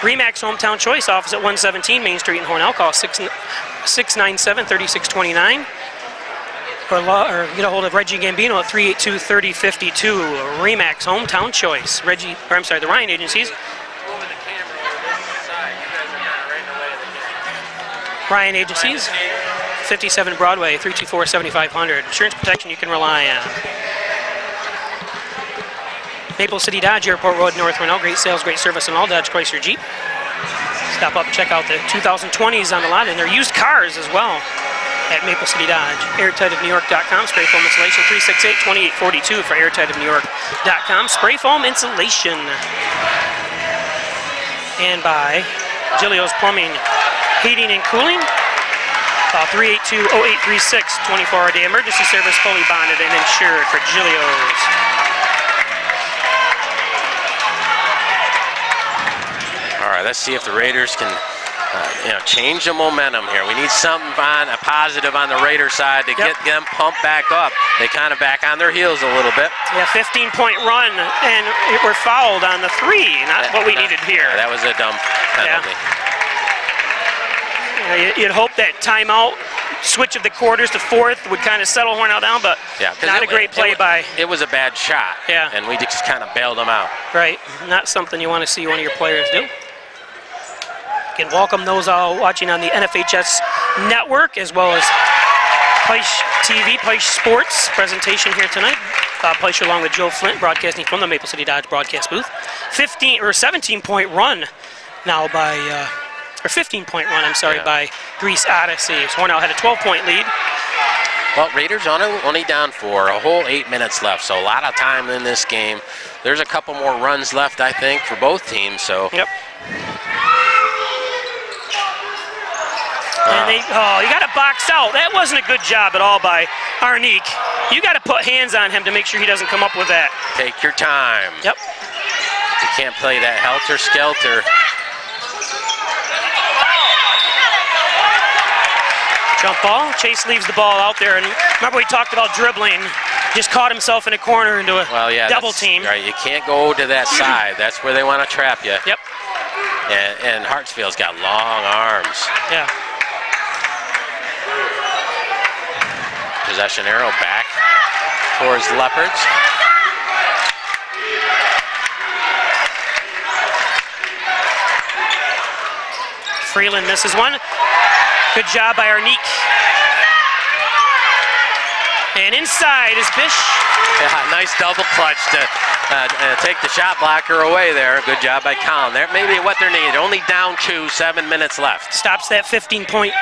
Remax Hometown Choice, office at 117 Main Street in Hornell. Call 697-3629. Or get a hold of Reggie Gambino at 382-3052. Remax Hometown Choice. The Ryan Agencies. Ryan Agencies, 57 Broadway, 324-7500. Insurance protection you can rely on. Maple City Dodge, Airport Road, North Hornell. Great sales, great service, and all Dodge, Chrysler, Jeep. Stop up and check out the 2020s on the lot, and they're used cars as well at Maple City Dodge. Airtightofnewyork.com, spray foam insulation, 368-2842 for airtightofnewyork.com. Spray foam insulation. And by Gilio's Plumbing, Heating and Cooling. Call 382-0836, 24-hour-a-day emergency service, fully bonded and insured for Gilio's.
All right, let's see if the Raiders can change the momentum here. We need something a positive on the Raider side to get them pumped back up. They kind of back on their heels a little bit.
Yeah, 15-point run, and we're fouled on the 3. Not what we needed here.
That was a dumb penalty.
You'd hope that timeout, switch of the quarters to 4th would kind of settle Hornell down, but not a great play by.
It was a bad shot.
Yeah.
And we just kind of bailed them out.
Right. Not something you want to see one of your players do. Again, welcome those all watching on the NFHS network as well as Peisch TV, Peisch Sports presentation here tonight. Bob Peicher along with Joe Flint broadcasting from the Maple City Dodge broadcast booth. 17-point run now by, or 15-point run, I'm sorry, by Greece Odyssey. Hornell had a 12-point lead.
Well, Raiders only down 4, a whole 8 minutes left, so a lot of time in this game. There's a couple more runs left, I think, for both teams. So.
Yep. And you got to box out. That wasn't a good job at all by Arnique. You got to put hands on him to make sure he doesn't come up with that.
Take your time.
Yep.
You can't play that helter-skelter.
Jump ball. Chase leaves the ball out there. And remember we talked about dribbling. Just caught himself in a corner into a double team.
Right. You can't go to that side. That's where they want to trap you.
Yep.
And Hartsfield's got long arms.
Yeah.
Possession arrow back towards the Leopards.
Freeland misses one. Good job by Arnique. And inside is Bish.
Yeah, nice double clutch to take the shot blocker away there. Good job by Collin. There may be what they're needed. Only down 2, 7 minutes left.
Stops that 15-point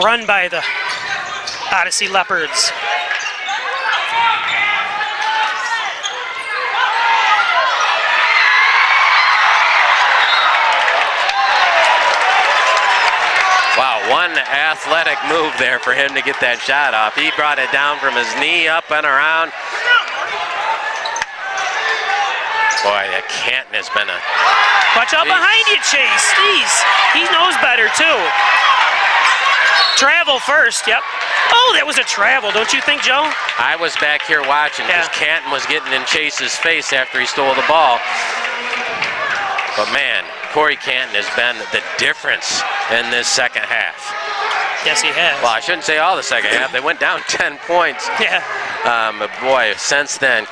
run by the Odyssey Leopards.
Wow, one athletic move there for him to get that shot off. He brought it down from his knee up and around. Boy, that Canton has been a...
Watch out behind you, Chase. Jeez, he knows better, too. Travel first, yep. Oh, that was a travel, don't you think, Joe?
I was back here watching because Canton was getting in Chase's face after he stole the ball. But man, Corey Canton has been the difference in this second half.
Yes, he has.
Well, I shouldn't say all the second half. They went down 10 points.
Yeah.
But boy, since then,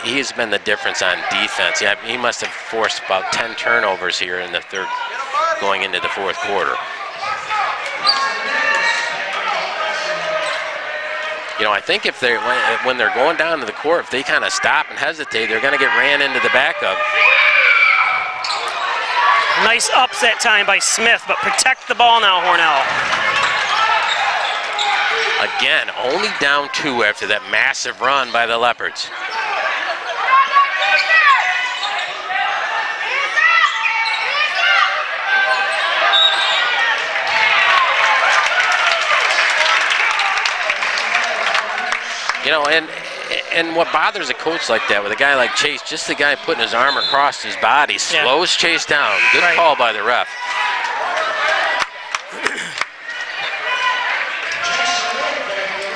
he's been the difference on defense. Yeah, he must have forced about 10 turnovers here in the third, going into the fourth quarter. You know, I think if they, when they're going down to the court, if they kind of stop and hesitate, they're going to get ran into the back of.
Nice upset time by Smith, but protect the ball now, Hornell.
Again, only down 2 after that massive run by the Leopards. You know, and what bothers a coach like that with a guy like Chase, just the guy putting his arm across his body, slows Chase down. Good call by the ref.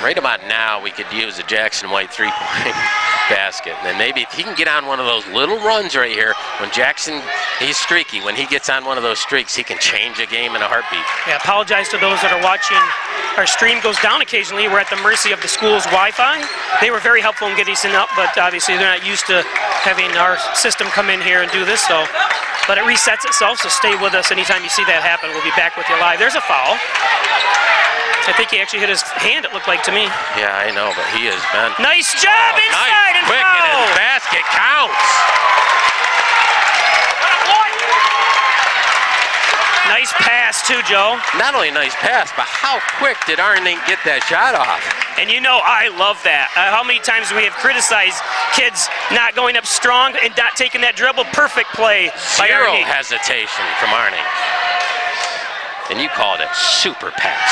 Right about now, we could use a Jackson White 3-point basket. And then maybe if he can get on one of those little runs right here, when Jackson, he's streaky. When he gets on one of those streaks, he can change a game in a heartbeat.
Yeah, apologize to those that are watching. Our stream goes down occasionally. We're at the mercy of the school's Wi-Fi. They were very helpful in getting us up, but obviously they're not used to having our system come in here and do this. So, but it resets itself, so stay with us anytime you see that happen. We'll be back with you live. There's a foul. I think he actually hit his hand, it looked like to me.
Yeah, I know, but he has been...
Nice job inside and
quick,
foul!
And his basket counts.
Nice pass, too, Joe.
Not only a nice pass, but how quick did Arnink get that shot off?
And you know I love that. How many times we have criticized kids not going up strong and not taking that dribble? Perfect play by
Zero
Arnink.
hesitation from Arnink. And you called it super pass.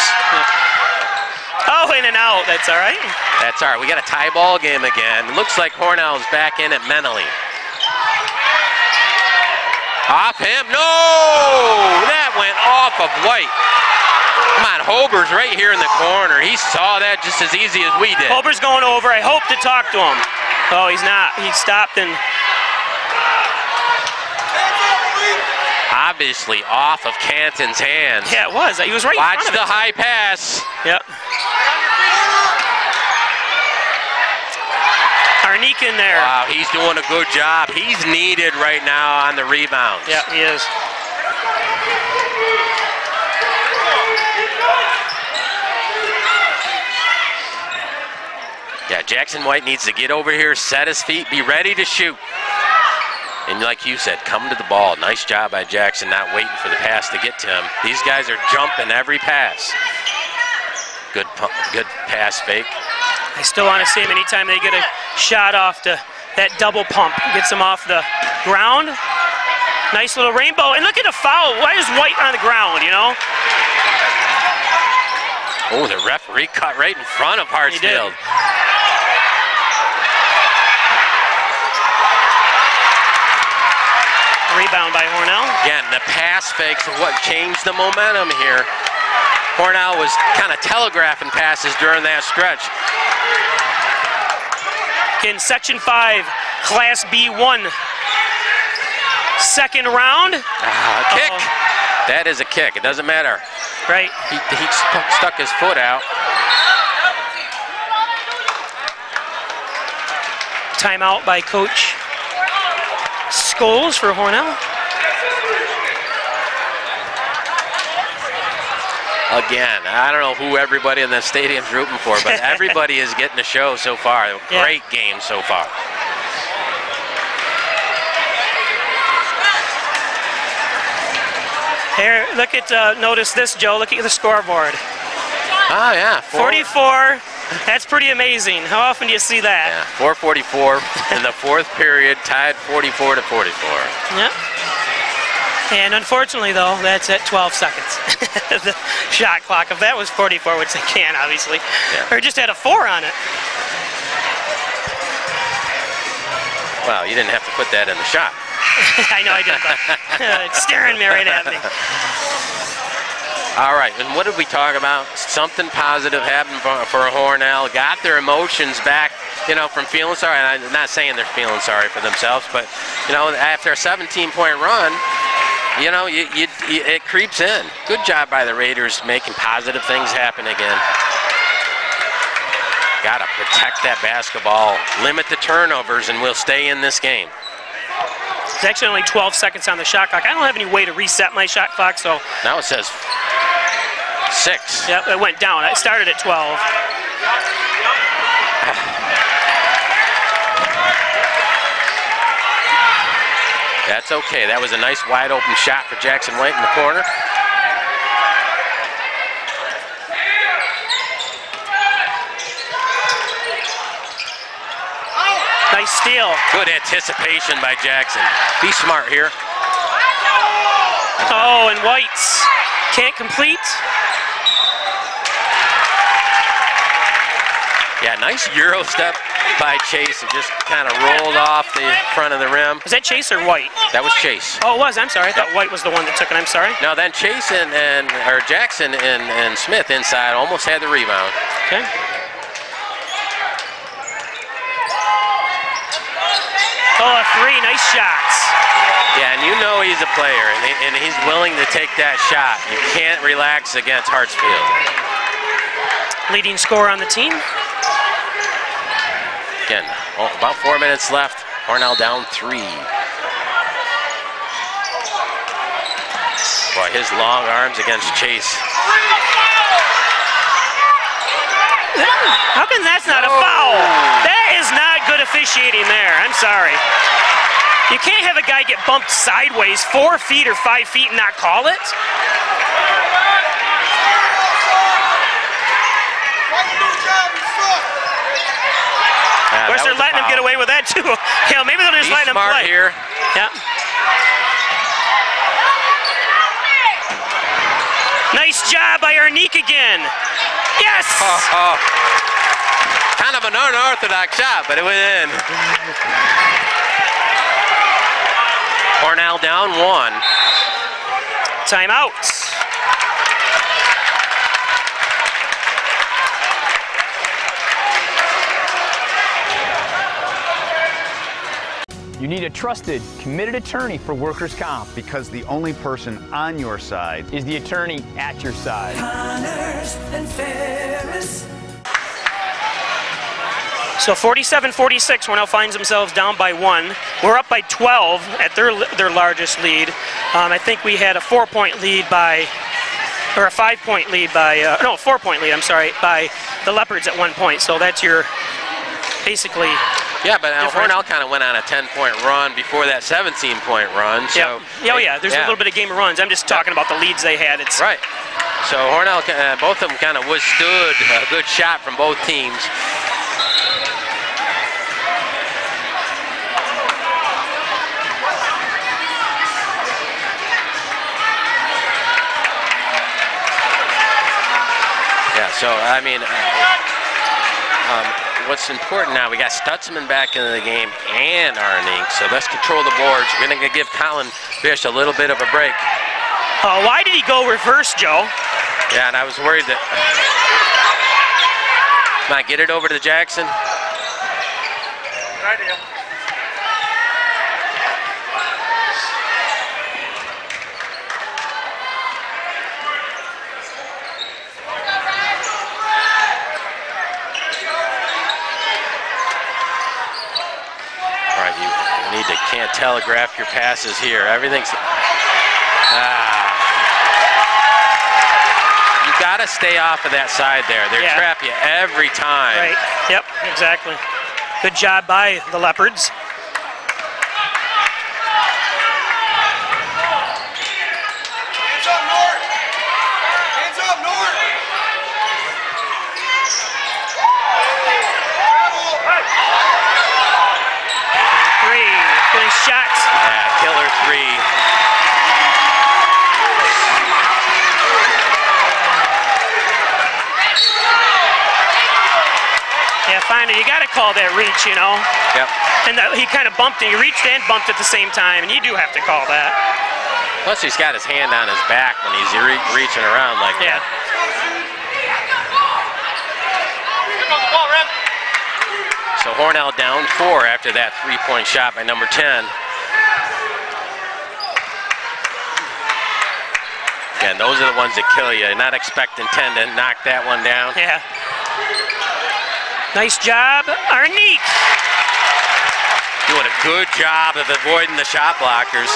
Oh, in and out. That's all right.
That's all right. We got a tie ball game again. Looks like Hornell's back in it mentally. Off him. No! That went off of White. Come on, Hober's right here in the corner. He saw that just as easy as we did.
Hober's going over. I hope to talk to him. Oh, he's not. He stopped and...
Obviously off of Canton's hands.
Yeah, it was. He was right
Watch
in front of
the high pass.
Yep. Arnink in there.
Wow, he's doing a good job. He's needed right now on the rebounds.
Yeah, he is.
Yeah, Jackson White needs to get over here, set his feet, be ready to shoot. And like you said, come to the ball. Nice job by Jackson, not waiting for the pass to get to him. These guys are jumping every pass. Good pass fake.
I still want to see him anytime they get a shot off to that double pump. Gets him off the ground. Nice little rainbow. And look at the foul. Why is White on the ground, you know?
Oh, the referee cut right in front of Hartsfield.
Rebound by Hornell.
Again, the pass fakes are what changed the momentum here. Hornell was kind of telegraphing passes during that stretch.
In Section 5, Class B1, second round.
Kick. That is a kick. It doesn't matter.
Right.
He stuck his foot out.
Timeout by Coach Scholes for Hornell.
Again, I don't know who everybody in the stadium's rooting for, but everybody is getting a show so far.
Yeah.
Great game so far.
Here, look at, notice this, Joe. Look at the scoreboard.
Oh, yeah.
44. That's pretty amazing. How often do you see that?
Yeah, 4:44 in the fourth period, tied 44 to 44.
Yep. And unfortunately, though, that's at 12 seconds. The shot clock. If that was 44, which they can, obviously, or just had a 4 on it.
Well, you didn't have to put that in the shot.
I know I did, but it's staring me right at me.
All right, and what did we talk about? Something positive happened for Hornell. Got their emotions back, you know, from feeling sorry. And I'm not saying they're feeling sorry for themselves, but, you know, after a 17-point run, you know, it creeps in. Good job by the Raiders making positive things happen again. Got to protect that basketball, limit the turnovers, and we'll stay in this game.
There's actually only 12 seconds on the shot clock. I don't have any way to reset my shot clock, so.
Now it says 6.
Yep, it went down. It started at 12.
That's okay. That was a nice wide open shot for Jackson White in the corner.
Nice steal.
Good anticipation by Jackson. Be smart here.
Oh, and White's can't complete.
Yeah, nice Euro step by Chase. It just kind of rolled off the front of the rim.
Was that Chase or White?
That was Chase.
Oh, it was. I'm sorry. I thought White was the one that took it. I'm sorry.
No, then Chase or Jackson and Smith inside almost had the rebound.
Okay. Oh, a 3. Nice shots.
Yeah, and you know he's a player, and he's willing to take that shot. You can't relax against Hartsfield.
Leading scorer on the team.
Again, about 4 minutes left. Hornell down 3. Boy, his long arms against Chase.
How come that's not a foul? That is not good officiating there. I'm sorry. You can't have a guy get bumped sideways 4 feet or 5 feet and not call it. Of course, they're letting him get away with that, too. Maybe they're just letting him play.
Here.
Yeah. Nice job by Arnique again. Yes!
Kind of an unorthodox shot, but it went in. Hornell down 1.
Timeout.
You need a trusted, committed attorney for workers' comp
Because the only person on your side
is the attorney at your side.
Connors and Ferris.
So 47-46, Hornell finds themselves down by 1. We're up by 12 at their largest lead. I think we had a 4-point lead by, or a 5-point lead by, no, a 4-point lead, I'm sorry, by the Leopards at 1 point. So that's your, basically.
Yeah, but Hornell kind of went on a 10-point run before that 17-point run. So
there's a little bit of game of runs. I'm just talking about the leads they had. It's
right. So Hornell, both of them kind of withstood a good shot from both teams. Yeah, so I mean, what's important now, we got Stutzman back into the game and Arnique, so let's control the boards. We're going to give Colin Fish a little bit of a break.
Why did he go reverse, Joe?
Yeah, and I was worried that... Come on, get it over to Jackson.
Good idea.
Can't telegraph your passes here. Everything's... You got to stay off of that side there. They trap you every time.
Right. Yep, exactly. Good job by the Leopards.
Hands up, North! Hands up, North!
Nice shot.
Yeah, killer 3.
Yeah, finally, you got to call that reach, you know.
Yep.
And he kind of bumped it. He reached and bumped at the same time, and you do have to call that.
Plus, he's got his hand on his back when he's reaching around like that. So Hornell down 4 after that 3-point shot by number 10. Again, those are the ones that kill you. Not expecting 10 to knock that one down.
Yeah. Nice job, Arnique.
Doing a good job of avoiding the shot blockers.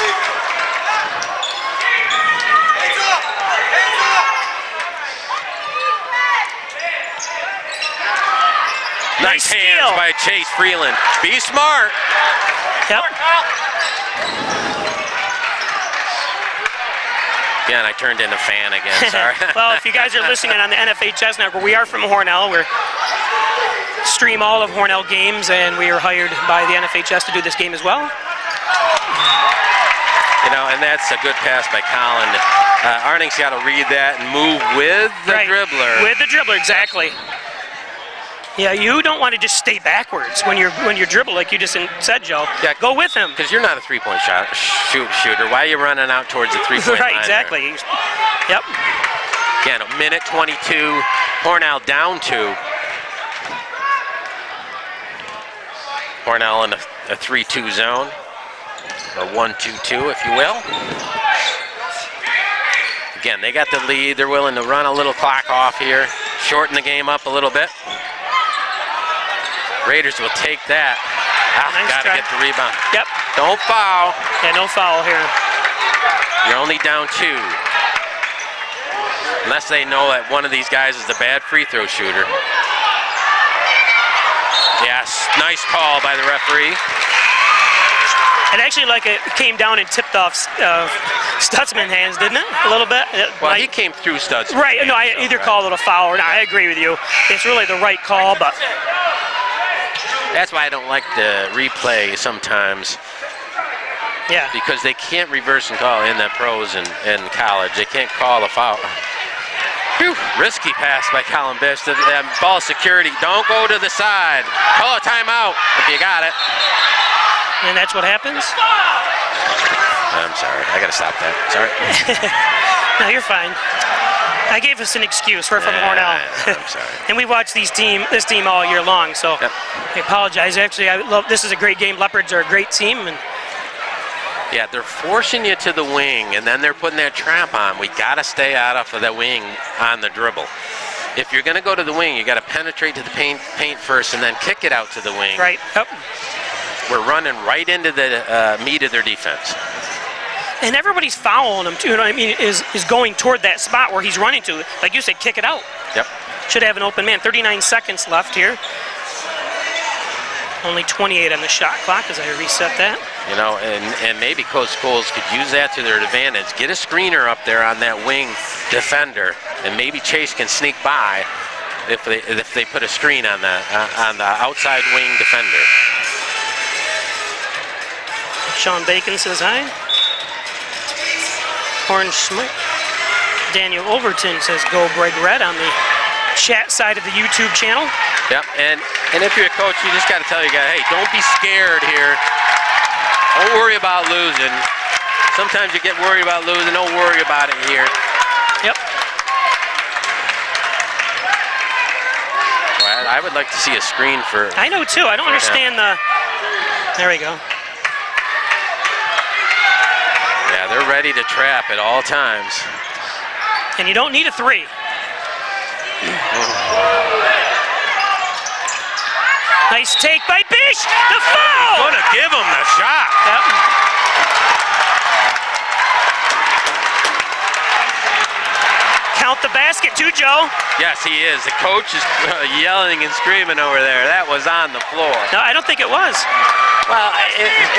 Nice hands by Chase Freeland. Be smart.
Yep.
Again, I turned into fan again, sorry.
Well, if you guys are listening on the NFHS network, we are from Hornell. We stream all of Hornell games, and we are hired by the NFHS to do this game as well.
You know, and that's a good pass by Colin. Arnique's got to read that and move with the dribbler.
With the dribbler, exactly. Yeah, you don't want to just stay backwards when you're dribble, like you just said, Joe. Yeah, go with him.
Because you're not a three-point shooter. Why are you running out towards the three-point line?
Right, exactly. Yep.
Again, a minute 22. Hornell down 2. Hornell in a 3-2 zone, or 1-2-2, if you will. Again, they got the lead. They're willing to run a little clock off here, shorten the game up a little bit. Raiders will take that. Got to get the rebound.
Yep.
Don't foul.
Yeah, no foul here.
You're only down 2. Unless they know that one of these guys is a bad free throw shooter. Yes, nice call by the referee.
It actually it came down and tipped off Stutzman's hands, didn't it? A little bit.
Well, he came through Stutzman.
Right. No, I either called it a foul or not. I agree with you. It's really the right call, but
That's why I don't like the replay sometimes.
Yeah.
Because they can't reverse and call in the pros and college. They can't call a foul. Whew, risky pass by Colin Bish. The ball security. Don't go to the side. Call a timeout if you got it.
And that's what happens?
I'm sorry. I got to stop that. Sorry.
No, you're fine. I gave us an excuse. We're from Hornell.
I'm sorry.
And we watch this team all year long, so I apologize. Actually, this is a great game. Leopards are a great team. And
yeah, they're forcing you to the wing, and then they're putting that trap on. We got to stay out of the wing on the dribble. If you're going to go to the wing, you got to penetrate to the paint first, and then kick it out to the wing.
Right. Yep.
We're running right into the meat of their defense.
And everybody's fouling him too. You know what I mean? Is going toward that spot where he's running to. Like you said, kick it out.
Yep.
Should have an open man. 39 seconds left here. Only 28 on the shot clock as I reset that.
You know, and maybe Coach Scholes could use that to their advantage. Get a screener up there on that wing defender, and maybe Chase can sneak by if they put a screen on the outside wing defender.
Sean Bacon says hi. Orange Smoke. Daniel Overton says go Brig Red on the chat side of the YouTube channel.
Yep, and if you're a coach, you just got to tell your guy, hey, don't be scared here. Don't worry about losing. Sometimes you get worried about losing. Don't worry about it here.
Yep.
Well, I would like to see a screen for...
I know too. I don't understand the... There we go.
Yeah, they're ready to trap at all times.
And you don't need a three. Nice take by Bish. The foul!
Gonna give him the shot.
Yep. Count the basket too, Joe.
Yes, he is. The coach is yelling and screaming over there. That was on the floor.
No, I don't think it was.
Well,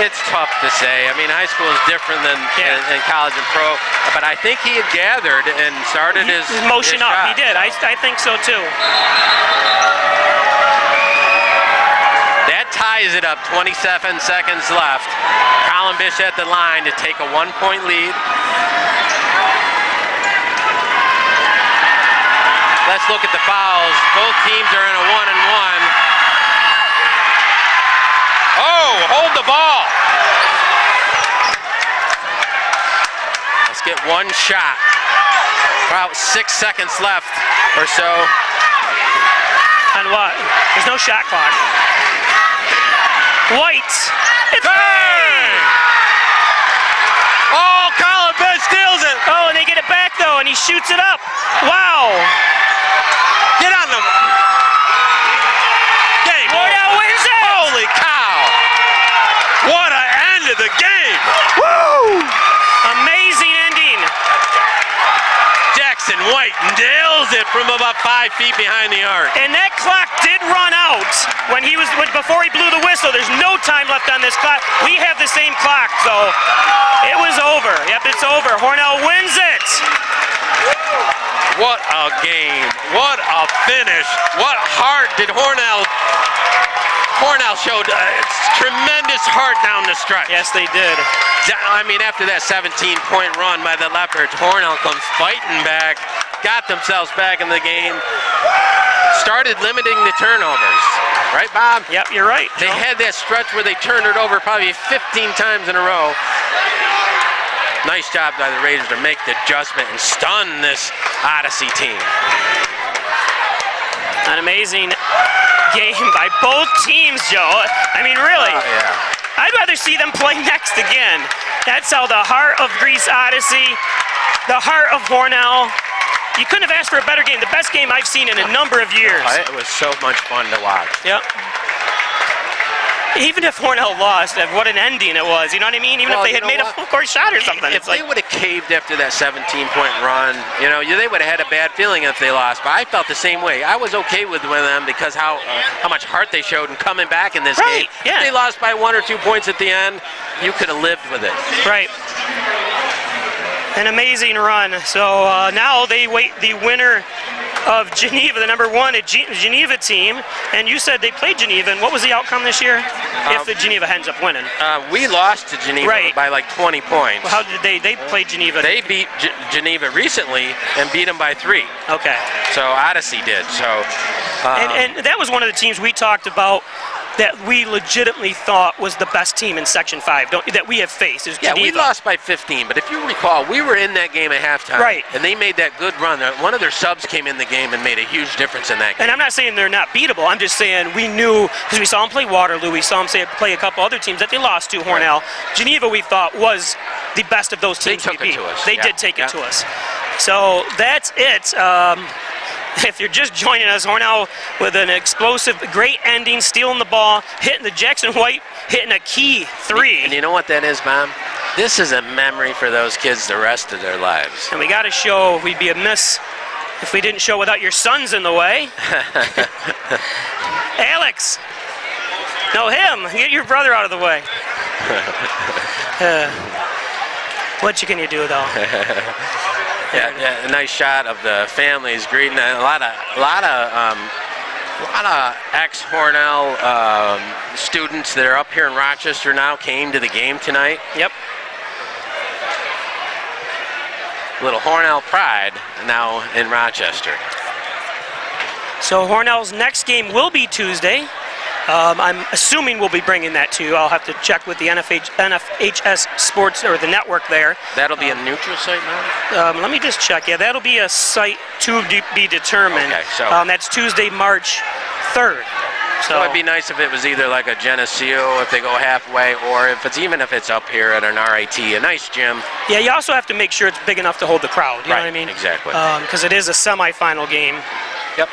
it's tough to say. I mean, high school is different than college and pro, but I think he had gathered and started his
motion up.
Shot.
He did. I think so too.
That ties it up. 27 seconds left. Colin Bish at the line to take a 1-point lead. Let's look at the fouls. Both teams are in a 1-and-1. Oh, hold the ball. Let's get one shot. About 6 seconds left or so.
On what? There's no shot clock. White. It's bang!
Oh, Colin Bish steals it.
Oh, and they get it back though, and he shoots it up. Wow.
Get on them. Game.
Hornell wins it.
Holy cow. What an end of the game.
Woo! Amazing ending.
Jackson White nails it from about 5 feet behind the arc.
And that clock did run out before he blew the whistle. There's no time left on this clock. We have the same clock, so it was over. Yep, it's over. Hornell wins it.
What a game. What a finish. What heart did Hornell showed tremendous heart down the stretch.
Yes, they did.
I mean, after that 17-point run by the Leopards, Hornell comes fighting back, got themselves back in the game, started limiting the turnovers. Right, Bob?
Yep, you're right.
They had that stretch where they turned it over probably 15 times in a row. Nice job by the Raiders to make the adjustment and stun this Odyssey team.
An amazing game by both teams, Joe. I mean, really.
Oh, yeah.
I'd rather see them play next again. That's how the heart of Greece Odyssey, the heart of Hornell. You couldn't have asked for a better game. The best game I've seen in a number of years.
It was so much fun to watch.
Yep. Even if Hornell lost, what an ending it was. You know what I mean? Even if they had made a full-court shot or something.
If they would have caved after that 17-point run, they would have had a bad feeling if they lost. But I felt the same way. I was okay with them because how much heart they showed in coming back in this game.
Yeah.
If they lost by 1 or 2 points at the end, you could have lived with it.
Right. An amazing run. So now they wait the winner of Geneva, the number 1 at Geneva team. And you said they played Geneva, and what was the outcome this year if the Geneva ends up winning?
We lost to Geneva by like 20 points.
Well, how did they played Geneva?
They beat Geneva recently and beat them by 3.
Okay.
So Odyssey did. So.
And that was one of the teams we talked about that we legitimately thought was the best team in Section 5 that we have faced. Is
Yeah,
Geneva.
we lost by 15, but if you recall, we were in that game at halftime.
Right.
And they made that good run. One of their subs came in the game and made a huge difference in that game.
And I'm not saying they're not beatable. I'm just saying we knew, because we saw them play Waterloo, we saw them play a couple other teams that they lost to, Hornell. Geneva, we thought, was the best of those teams we beat. They did take it to us. So that's it. If you're just joining us, Hornell with an explosive, great ending, stealing the ball, hitting the Jackson White, hitting a key 3.
And you know what that is, Mom? This is a memory for those kids the rest of their lives.
And we got to show, we'd be amiss if we didn't show without your sons in the way. Alex! No, him! Get your brother out of the way. What can you do, though?
Yeah, a nice shot of the families greeting a lot of ex-Hornell students that are up here in Rochester now came to the game tonight.
Yep.
Little Hornell pride now in Rochester.
So Hornell's next game will be Tuesday. I'm assuming we'll be bringing that to you. I'll have to check with the NFHS Sports or the network there.
That'll be a neutral site now?
Let me just check. Yeah, that'll be a site to be determined.
Okay, so
that's Tuesday, March 3rd.
So it'd be nice if it was either like a Geneseo if they go halfway, or even if it's up here at an RIT, a nice gym.
Yeah, you also have to make sure it's big enough to hold the crowd. You know what I mean?
Exactly.
Because it is a semifinal game.
Yep.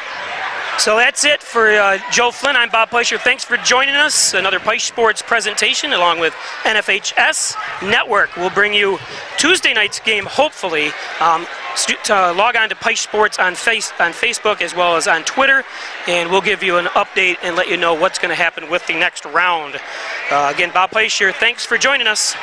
So that's it for Joe Flynn. I'm Bob Peischer. Thanks for joining us. Another Peisch Sports presentation along with NFHS Network. We'll bring you Tuesday night's game, hopefully. Log on to Peisch Sports on Facebook as well as on Twitter, and we'll give you an update and let you know what's going to happen with the next round. Again, Bob Peischer, thanks for joining us.